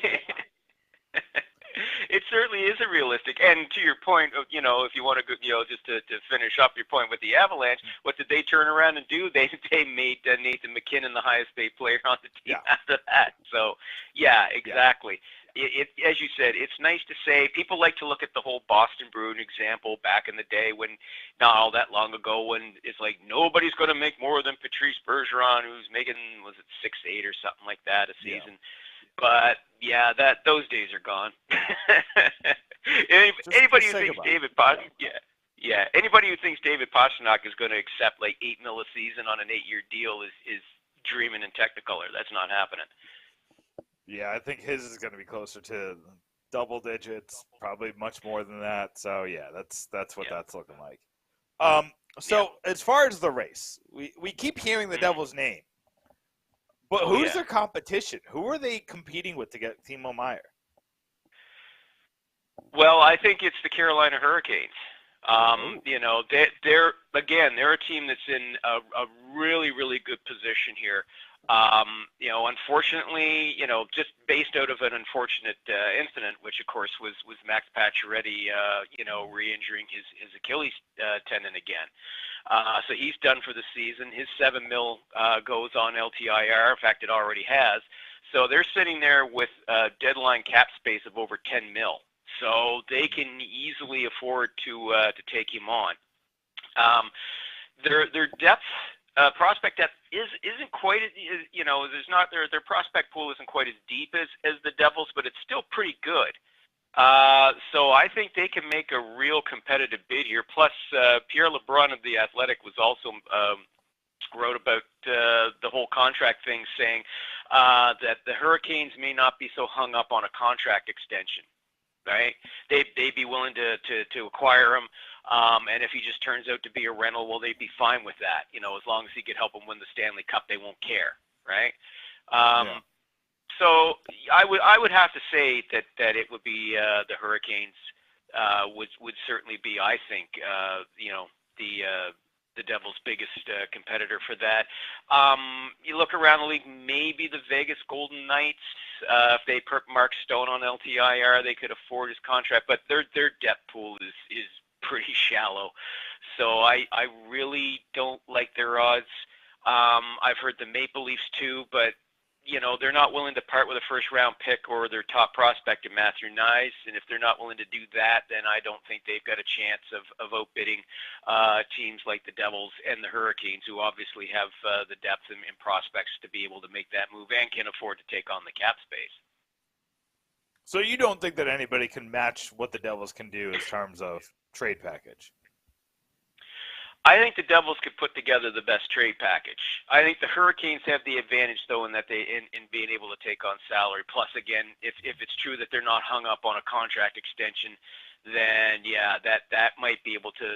It certainly isn't realistic. And to your point of, if you want to go, just to finish up your point with the Avalanche, what did they turn around and do? They made Nathan McKinnon the highest paid player on the team after that. So, yeah, exactly. It as you said, it's nice to say. People like to look at the whole Boston Bruin example back in the day when, not all that long ago, when it's like nobody's going to make more than Patrice Bergeron, who's making, was it 6-8 or something like that a season. Yeah. But yeah, those days are gone. Anybody who thinks anybody who thinks David Pastrnak is going to accept like $8 million a season on an 8-year deal is dreaming in Technicolor. That's not happening. Yeah, I think his is going to be closer to double digits, probably much more than that. So yeah, that's what that's looking like. As far as the race, we keep hearing the Devils' name. But who's their competition? Who are they competing with to get Timo Meyer? Well, I think it's the Carolina Hurricanes. They're a team that's in a really, really good position here. Unfortunately, just based out of an unfortunate incident, which of course was Max Pacioretty, re-injuring his Achilles tendon again. So he's done for the season. His $7 million goes on LTIR. In fact, it already has. So they're sitting there with a deadline cap space of over $10 million. So they can easily afford to take him on. Their depth, prospect depth isn't quite as, there's not their prospect pool isn't quite as deep as the Devils, but it's still pretty good. So I think they can make a real competitive bid here. Plus, Pierre LeBrun of The Athletic was also wrote about the whole contract thing, saying that the Hurricanes may not be so hung up on a contract extension, right? They'd be willing to acquire him, and if he just turns out to be a rental, well, they'd be fine with that. As long as he could help them win the Stanley Cup, they won't care, right? So I would have to say that it would be the Hurricanes would certainly be, I think, the Devils' biggest competitor for that. You look around the league, maybe the Vegas Golden Knights. If they put Mark Stone on LTIR, they could afford his contract, but their depth pool is pretty shallow. So I really don't like their odds. I've heard the Maple Leafs too, but they're not willing to part with a first-round pick or their top prospect in Matthew Nyes, and if they're not willing to do that, then I don't think they've got a chance of outbidding teams like the Devils and the Hurricanes, who obviously have the depth and prospects to be able to make that move and can afford to take on the cap space. So you don't think that anybody can match what the Devils can do in terms of trade package? I think the Devils could put together the best trade package. I think the Hurricanes have the advantage, though, in that in being able to take on salary. Plus, again, if it's true that they're not hung up on a contract extension, then yeah, that might be able to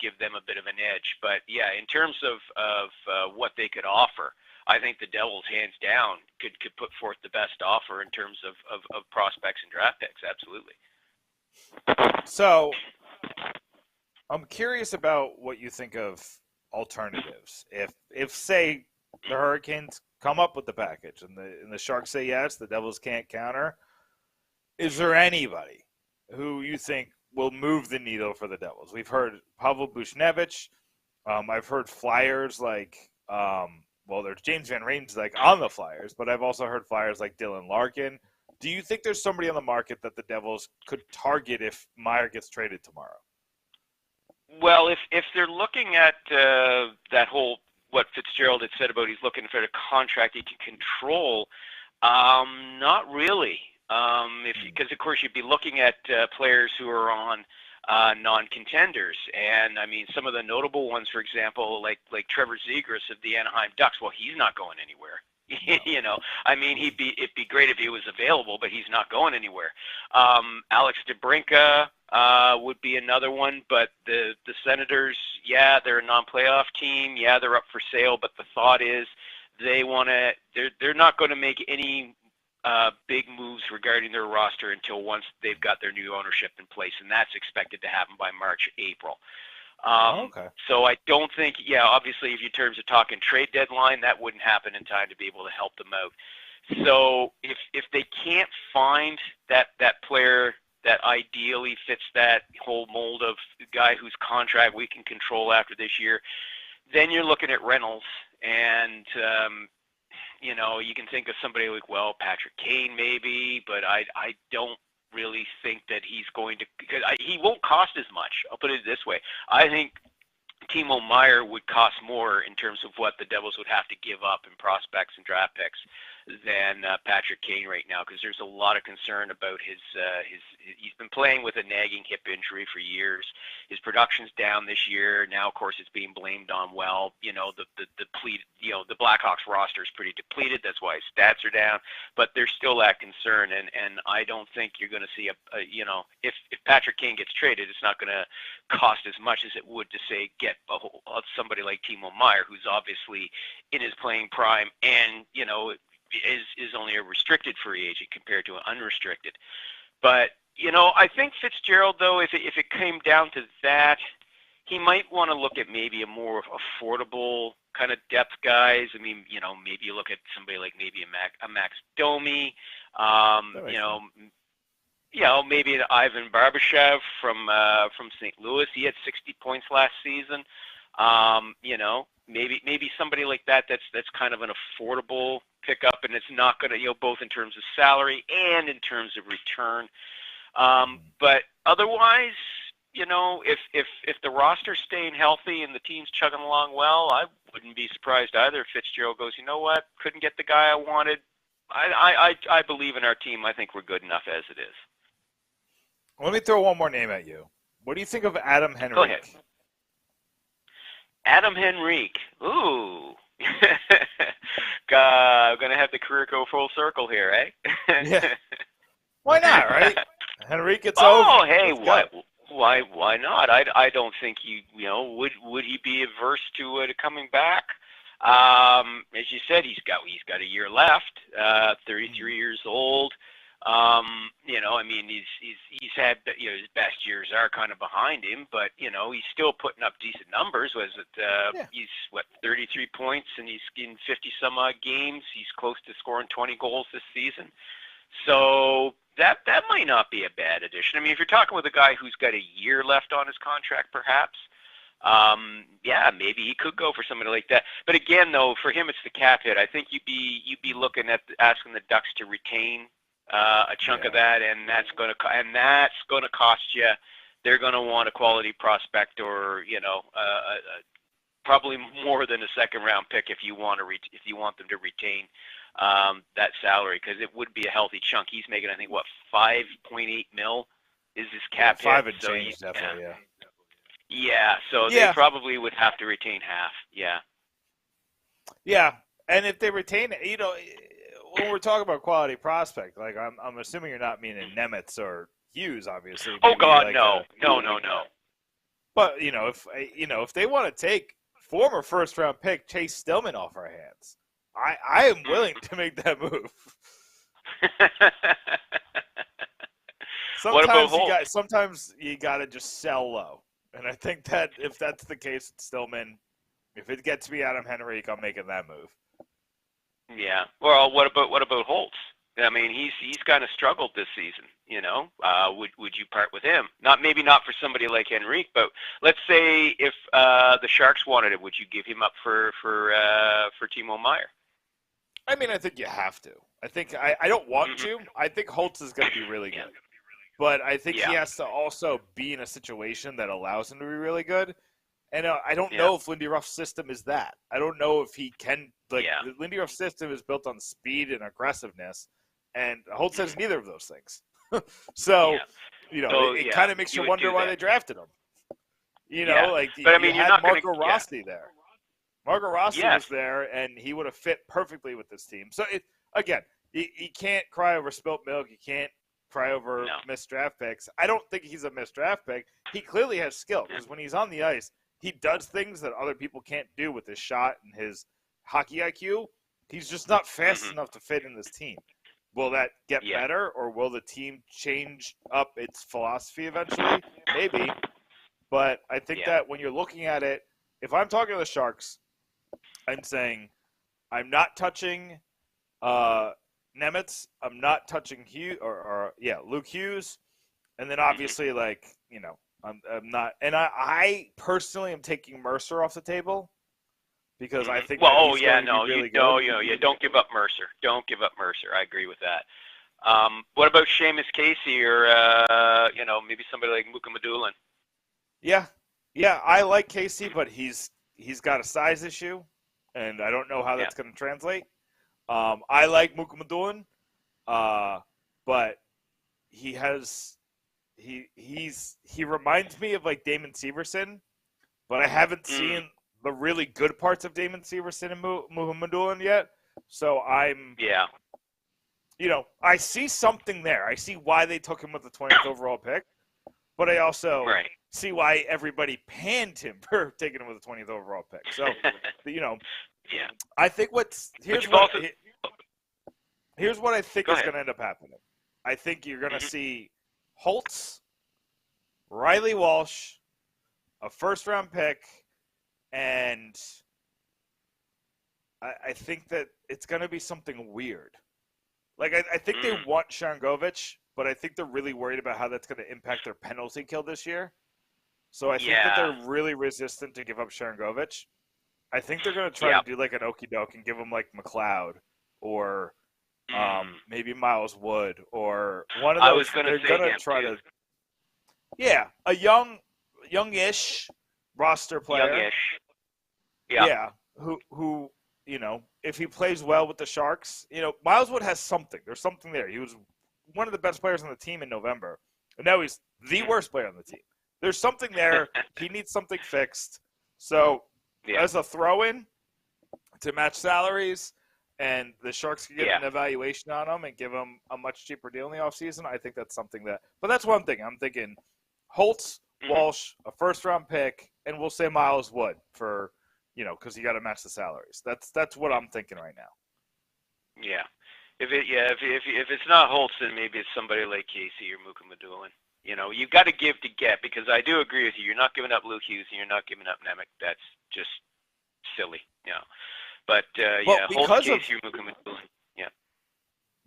give them a bit of an edge. But yeah, in terms of what they could offer, I think the Devils, hands down, could put forth the best offer in terms of prospects and draft picks. Absolutely. So I'm curious about what you think of alternatives. If say the Hurricanes come up with the package and the Sharks say yes, the Devils can't counter, is there anybody who you think will move the needle for the Devils? We've heard Pavel Buchnevich. I've heard Flyers like there's James Van Riemsdyk like on the Flyers, but I've also heard Flyers like Dylan Larkin. Do you think there's somebody on the market that the Devils could target if Meier gets traded tomorrow? Well, if they're looking at that whole, what Fitzgerald had said about he's looking for a contract he can control, not really. Because of course you'd be looking at players who are on non-contenders, and I mean some of the notable ones, for example, like Trevor Zegras of the Anaheim Ducks. Well, he's not going anywhere. I mean, it'd be great if he was available, but he's not going anywhere. Alex DeBrincat would be another one, but the Senators, yeah, they're a non-playoff team. Yeah, they're up for sale, but the thought is they're not going to make any big moves regarding their roster until once they've got their new ownership in place, and that's expected to happen by March, April. Okay. So I don't think, obviously if you terms of talking trade deadline, that wouldn't happen in time to be able to help them out. So if they can't find that player that ideally fits that whole mold of guy whose contract we can control after this year, then you're looking at Reynolds, and you can think of somebody like, Patrick Kane maybe, but I don't really think that he's going to, because he won't cost as much. I'll put it this way. I think Timo Meyer would cost more in terms of what the Devils would have to give up in prospects and draft picks than Patrick Kane right now, because there's a lot of concern about his he's been playing with a nagging hip injury for years. His production's down this year. Now, of course, it's being blamed on, the depleted, the Blackhawks roster is pretty depleted. That's why his stats are down, but there's still that concern, and I don't think you're going to see if Patrick Kane gets traded, it's not going to cost as much as it would to say get somebody like Timo Meyer, who's obviously in his playing prime, and is only a restricted free agent compared to an unrestricted. But I think Fitzgerald, though, if it came down to that, he might want to look at maybe a more affordable kind of depth guys. I mean, maybe you look at somebody like maybe a Max Domi, maybe an Ivan Barbashev from St. Louis. He had 60 points last season. Maybe somebody like that's kind of an affordable pickup, and it's not going to, both in terms of salary and in terms of return. But otherwise, if the roster's staying healthy and the team's chugging along well, I wouldn't be surprised either if Fitzgerald goes, you know what, couldn't get the guy I wanted. I believe in our team. I think we're good enough as it is. Let me throw one more name at you. What do you think of Adam Henrique? Go ahead. Adam Henrique. Ooh. I'm going to have the career go full circle here, eh? Yeah. Why not, right? Henrique gets over. Oh, hey, why not? I don't think would he be averse to coming back? As you said, he's got a year left. 33 years old. I mean, he's had, his best years are kind of behind him, but he's still putting up decent numbers. He's 33 points, and he's in 50 some odd games. He's close to scoring 20 goals this season. So that might not be a bad addition. I mean, if you're talking with a guy who's got a year left on his contract, perhaps, Yeah, maybe he could go for somebody like that. But again, though, for him, it's the cap hit. I think you'd be looking at asking the Ducks to retain a chunk of that, and that's going to cost you. They're going to want a quality prospect, or probably more than a second round pick if you want them to retain that salary, because it would be a healthy chunk. He's making, I think, what, $5.8 million is his cap hit. 5 and change, definitely, yeah. Yeah, so they probably would have to retain half. Yeah. Yeah, and if they retain it, when we're talking about quality prospect, like I'm assuming you're not meaning Nemitz or Hughes, obviously. Oh God, no. But if they want to take former first round pick Chase Stillman off our hands, I am willing to make that move. Sometimes you got to just sell low. And I think that if that's the case with Stillman, if it gets me Adam Henrique, I'm making that move. Yeah. Well, what about Holtz? I mean, he's kind of struggled this season. Would you part with him? Maybe not for somebody like Henrique, but let's say if the Sharks wanted it, would you give him up for Timo Meyer? I mean, I think you have to. I don't want to. I think Holtz is going to be really good. But I think he has to also be in a situation that allows him to be really good. And I don't know if Lindy Ruff's system is that. I don't know if he can. The Lindy Ruff system is built on speed and aggressiveness, and Holtz has neither of those things. It kind of makes you wonder why they drafted him. But I mean, you had Marco Rossi there. Marco Rossi was there, and he would have fit perfectly with this team. So, you can't cry over spilt milk. You can't cry over missed draft picks. I don't think he's a missed draft pick. He clearly has skill, because when he's on the ice, he does things that other people can't do with his shot and his hockey IQ. He's just not fast enough to fit in this team. Will that get better, or will the team change up its philosophy eventually? Maybe. But I think that when you're looking at it, if I'm talking to the Sharks, I'm saying I'm not touching Nemitz. I'm not touching Luke Hughes. And then obviously, I'm not. And I personally am taking Mercer off the table, because I think don't give up Mercer. Don't give up Mercer. I agree with that. What about Seamus Casey, or maybe somebody like Muka Madulin? Yeah, I like Casey, but he's got a size issue, and I don't know how that's going to translate. I like Muka Madulin, but he reminds me of like Damon Severson, but I haven't seen the really good parts of Damon Severson and Madulin yet. So I see something there. I see why they took him with the 20th overall pick, but I also see why everybody panned him for taking him with the 20th overall pick. So, I think here's what I think is going to end up happening. I think you're going to see Holtz, Riley Walsh, a first-round pick, and I think that it's going to be something weird. Like, I think they want Sharangovich, but I think they're really worried about how that's going to impact their penalty kill this year. So I think that they're really resistant to give up Sharangovich. I think they're going to try to do like an okie doke and give him like McLeod, or maybe Miles Wood, or one of those. I was going to say going to try to. Yeah, a youngish roster player. Youngish. Yeah. Who if he plays well with the Sharks, Miles Wood has something. There's something there. He was one of the best players on the team in November, and now he's the worst player on the team. There's something there. He needs something fixed. So as a throw-in to match salaries, and the Sharks can get an evaluation on him and give him a much cheaper deal in the offseason, I think that's something that – but that's one thing. I'm thinking Holtz, Walsh, a first-round pick, and we'll say Miles Wood for – because you got to match the salaries. That's what I'm thinking right now. Yeah. If it's not Holtz, then maybe it's somebody like Casey or Muka Madulin. You've got to give to get, because I do agree with you. You're not giving up Luke Hughes and you're not giving up Nemec. That's just silly. But Holtz, Casey, or Muka Madulin. Yeah.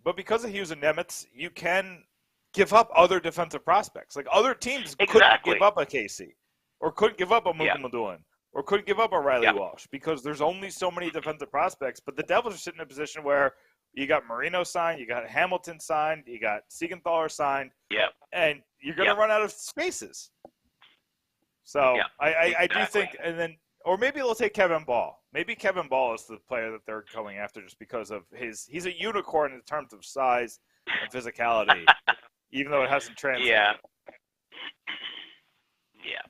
But because of Hughes and Nemitz, you can give up other defensive prospects. Like, other teams couldn't give up a Casey. or couldn't give up a Mookie Madulin, or couldn't give up a Riley Walsh, because there's only so many defensive prospects. But the Devils are sitting in a position where you got Marino signed, you got Hamilton signed, you got Siegenthaler signed, and you're going to run out of spaces. So I do think, and then, or maybe they'll take Kevin Ball. Maybe Kevin Ball is the player that they're going after just because of he's a unicorn in terms of size and physicality, even though it hasn't translated. Yeah.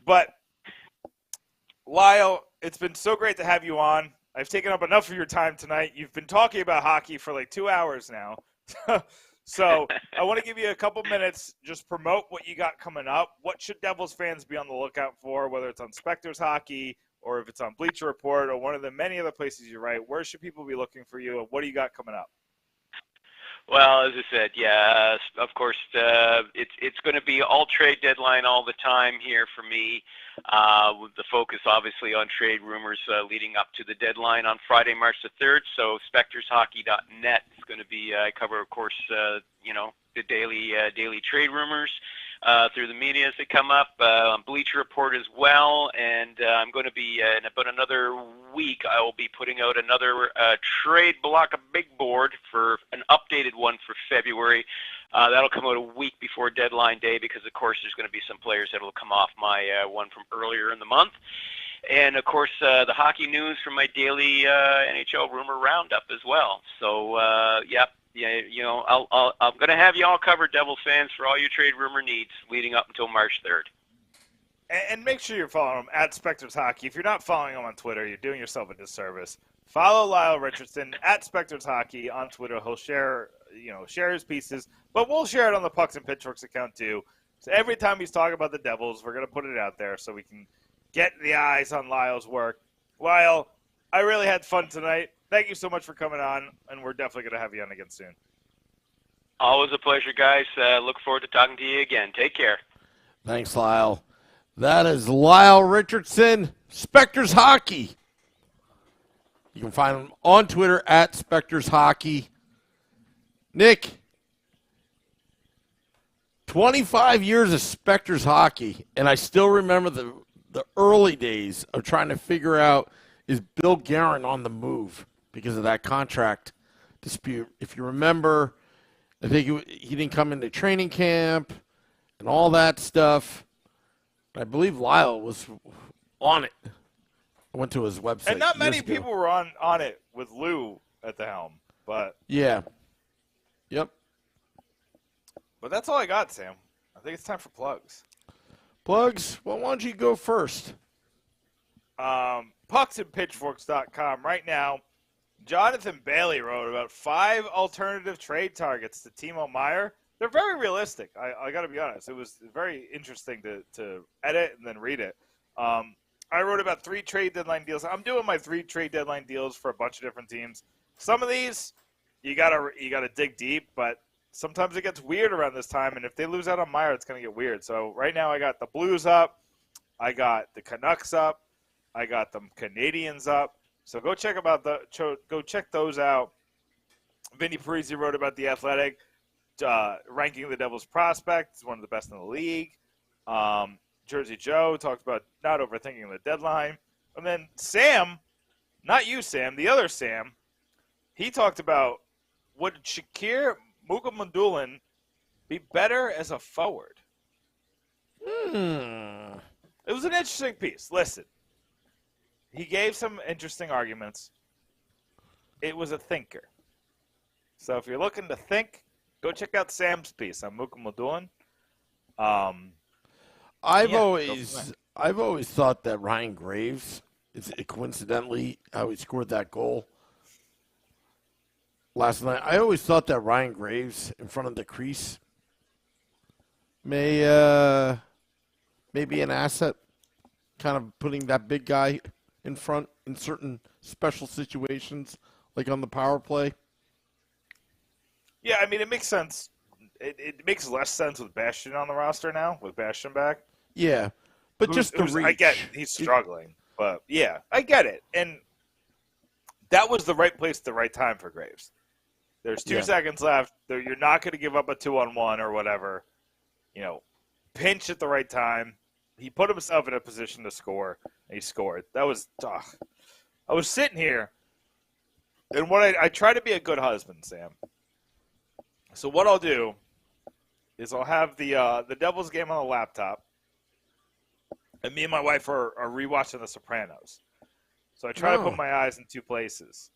But, Lyle, it's been so great to have you on. I've taken up enough of your time tonight. You've been talking about hockey for like 2 hours now. So I want to give you a couple minutes, just promote what you got coming up. What should Devils fans be on the lookout for, whether it's on Spector's Hockey or if it's on Bleacher Report or one of the many other places you write? Where should people be looking for you, and what do you got coming up? Well, as I said, of course, it's going to be all trade deadline all the time here for me, with the focus obviously on trade rumors leading up to the deadline on Friday, March the 3rd. So spectorshockey.net is going to be, I cover, of course, the daily trade rumors through the media as they come up, on Bleacher Report as well, and I'm going to be, in about another week, I will be putting out another trade block, a big board, for an updated one for February. That'll come out a week before deadline day because, of course, there's going to be some players that will come off my one from earlier in the month. And, of course, the hockey news from my daily NHL rumor roundup as well. So, I'm going to have you all covered, Devils fans, for all your trade rumor needs leading up until March 3rd. And make sure you're following him at Spector's Hockey. If you're not following him on Twitter, you're doing yourself a disservice. Follow Lyle Richardson at Spector's Hockey on Twitter. He'll share his pieces, but we'll share it on the Pucks and Pitchforks account too. So every time he's talking about the Devils, we're going to put it out there so we can get the eyes on Lyle's work. Lyle, I really had fun tonight. Thank you so much for coming on, and we're definitely going to have you on again soon. Always a pleasure, guys. Look forward to talking to you again. Take care. Thanks, Lyle. That is Lyle Richardson, Spector's Hockey. You can find him on Twitter at Spector's Hockey. Nick, 25 years of Spector's Hockey, and I still remember the early days of trying to figure out, is Bill Guerin on the move because of that contract dispute. If you remember, I think he didn't come into training camp and all that stuff. I believe Lyle was on it. I went to his website. And not many people were on it with Lou at the helm. But yeah. Yep. But that's all I got, Sam. I think it's time for plugs. Plugs? Well, why don't you go first? Pucksandpitchforks.com. Right now, Jonathan Bailey wrote about 5 alternative trade targets to Timo Meyer. They're very realistic. I got to be honest. It was very interesting to edit and then read it. I wrote about 3 trade deadline deals. I'm doing my 3 trade deadline deals for a bunch of different teams. Some of these, you gotta dig deep, but sometimes it gets weird around this time. And if they lose out on Meier, it's gonna get weird. So right now, I got the Blues up, I got the Canucks up, I got the Canadians up. So go check those out. Vinny Parisi wrote about the Athletic. Ranking the Devils prospect is one of the best in the league. Jersey Joe talked about not overthinking the deadline. And then Sam, not you, Sam, the other Sam, he talked about, would Shakir Mukhamadullin be better as a forward? It was an interesting piece. Listen, he gave some interesting arguments. It was a thinker. So if you're looking to think, go check out Sam's piece on Mukhamadullin. I've always thought that Ryan Graves, coincidentally how he scored that goal last night, I always thought that Ryan Graves in front of the crease may be an asset, kind of putting that big guy in front in certain special situations, like on the power play. Yeah, I mean, it makes sense. It makes less sense with Bastian on the roster now, with Bastian back. Yeah, but just the reach. I get he's struggling, but yeah, I get it. And that was the right place at the right time for Graves. There's 2 seconds left. You're not going to give up a 2-on-1 or whatever. Pinch at the right time. He put himself in a position to score, and he scored. That was I was sitting here, and what I try to be a good husband, Sam. So what I'll do is I'll have the Devils game on the laptop, and me and my wife are rewatching The Sopranos. So I try to put my eyes in two places.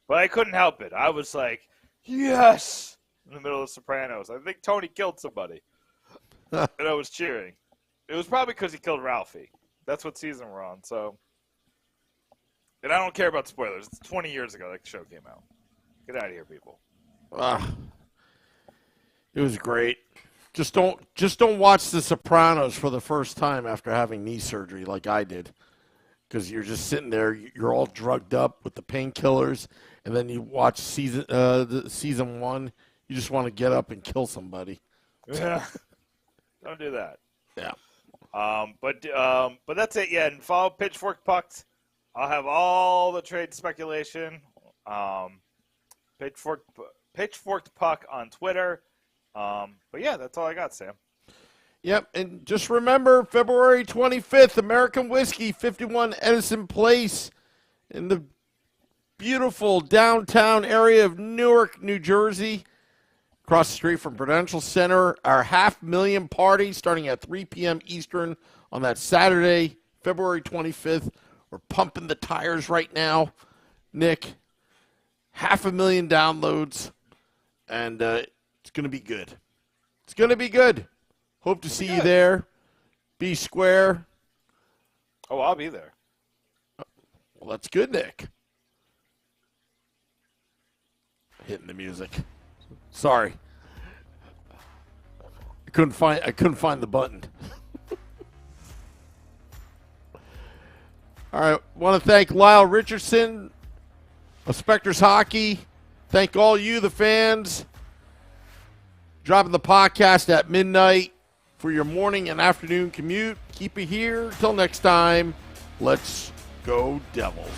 But I couldn't help it. I was like, yes, in the middle of The Sopranos. I think Tony killed somebody. And I was cheering. It was probably because he killed Ralphie. That's what season we're on. So, and I don't care about spoilers. It's 20 years ago that the show came out. Get out of here, people. It was great. Just don't watch The Sopranos for the first time after having knee surgery like I did, because you're just sitting there. You're all drugged up with the painkillers, and then you watch season 1. You just want to get up and kill somebody. Yeah, don't do that. Yeah. But that's it. Yeah, and follow Pitchfork Pucks. I'll have all the trade speculation. Pitchfork Puck on Twitter. But yeah, that's all I got, Sam. Yep, and just remember, February 25th, American Whiskey, 51 Edison Place, in the beautiful downtown area of Newark, New Jersey, across the street from Prudential Center. Our $500,000 party starting at 3 p.m. Eastern on that Saturday, February 25th. We're pumping the tires right now, Nick. 500,000 downloads, and it's going to be good. It's going to be good. Hope to see you there. Be square. Oh, I'll be there. Well, that's good, Nick. Hitting the music. Sorry. I couldn't find the button. All right. Want to thank Lyle Richardson of Spector's Hockey. Thank all you, the fans, dropping the podcast at midnight for your morning and afternoon commute. Keep it here. Till next time, let's go Devils.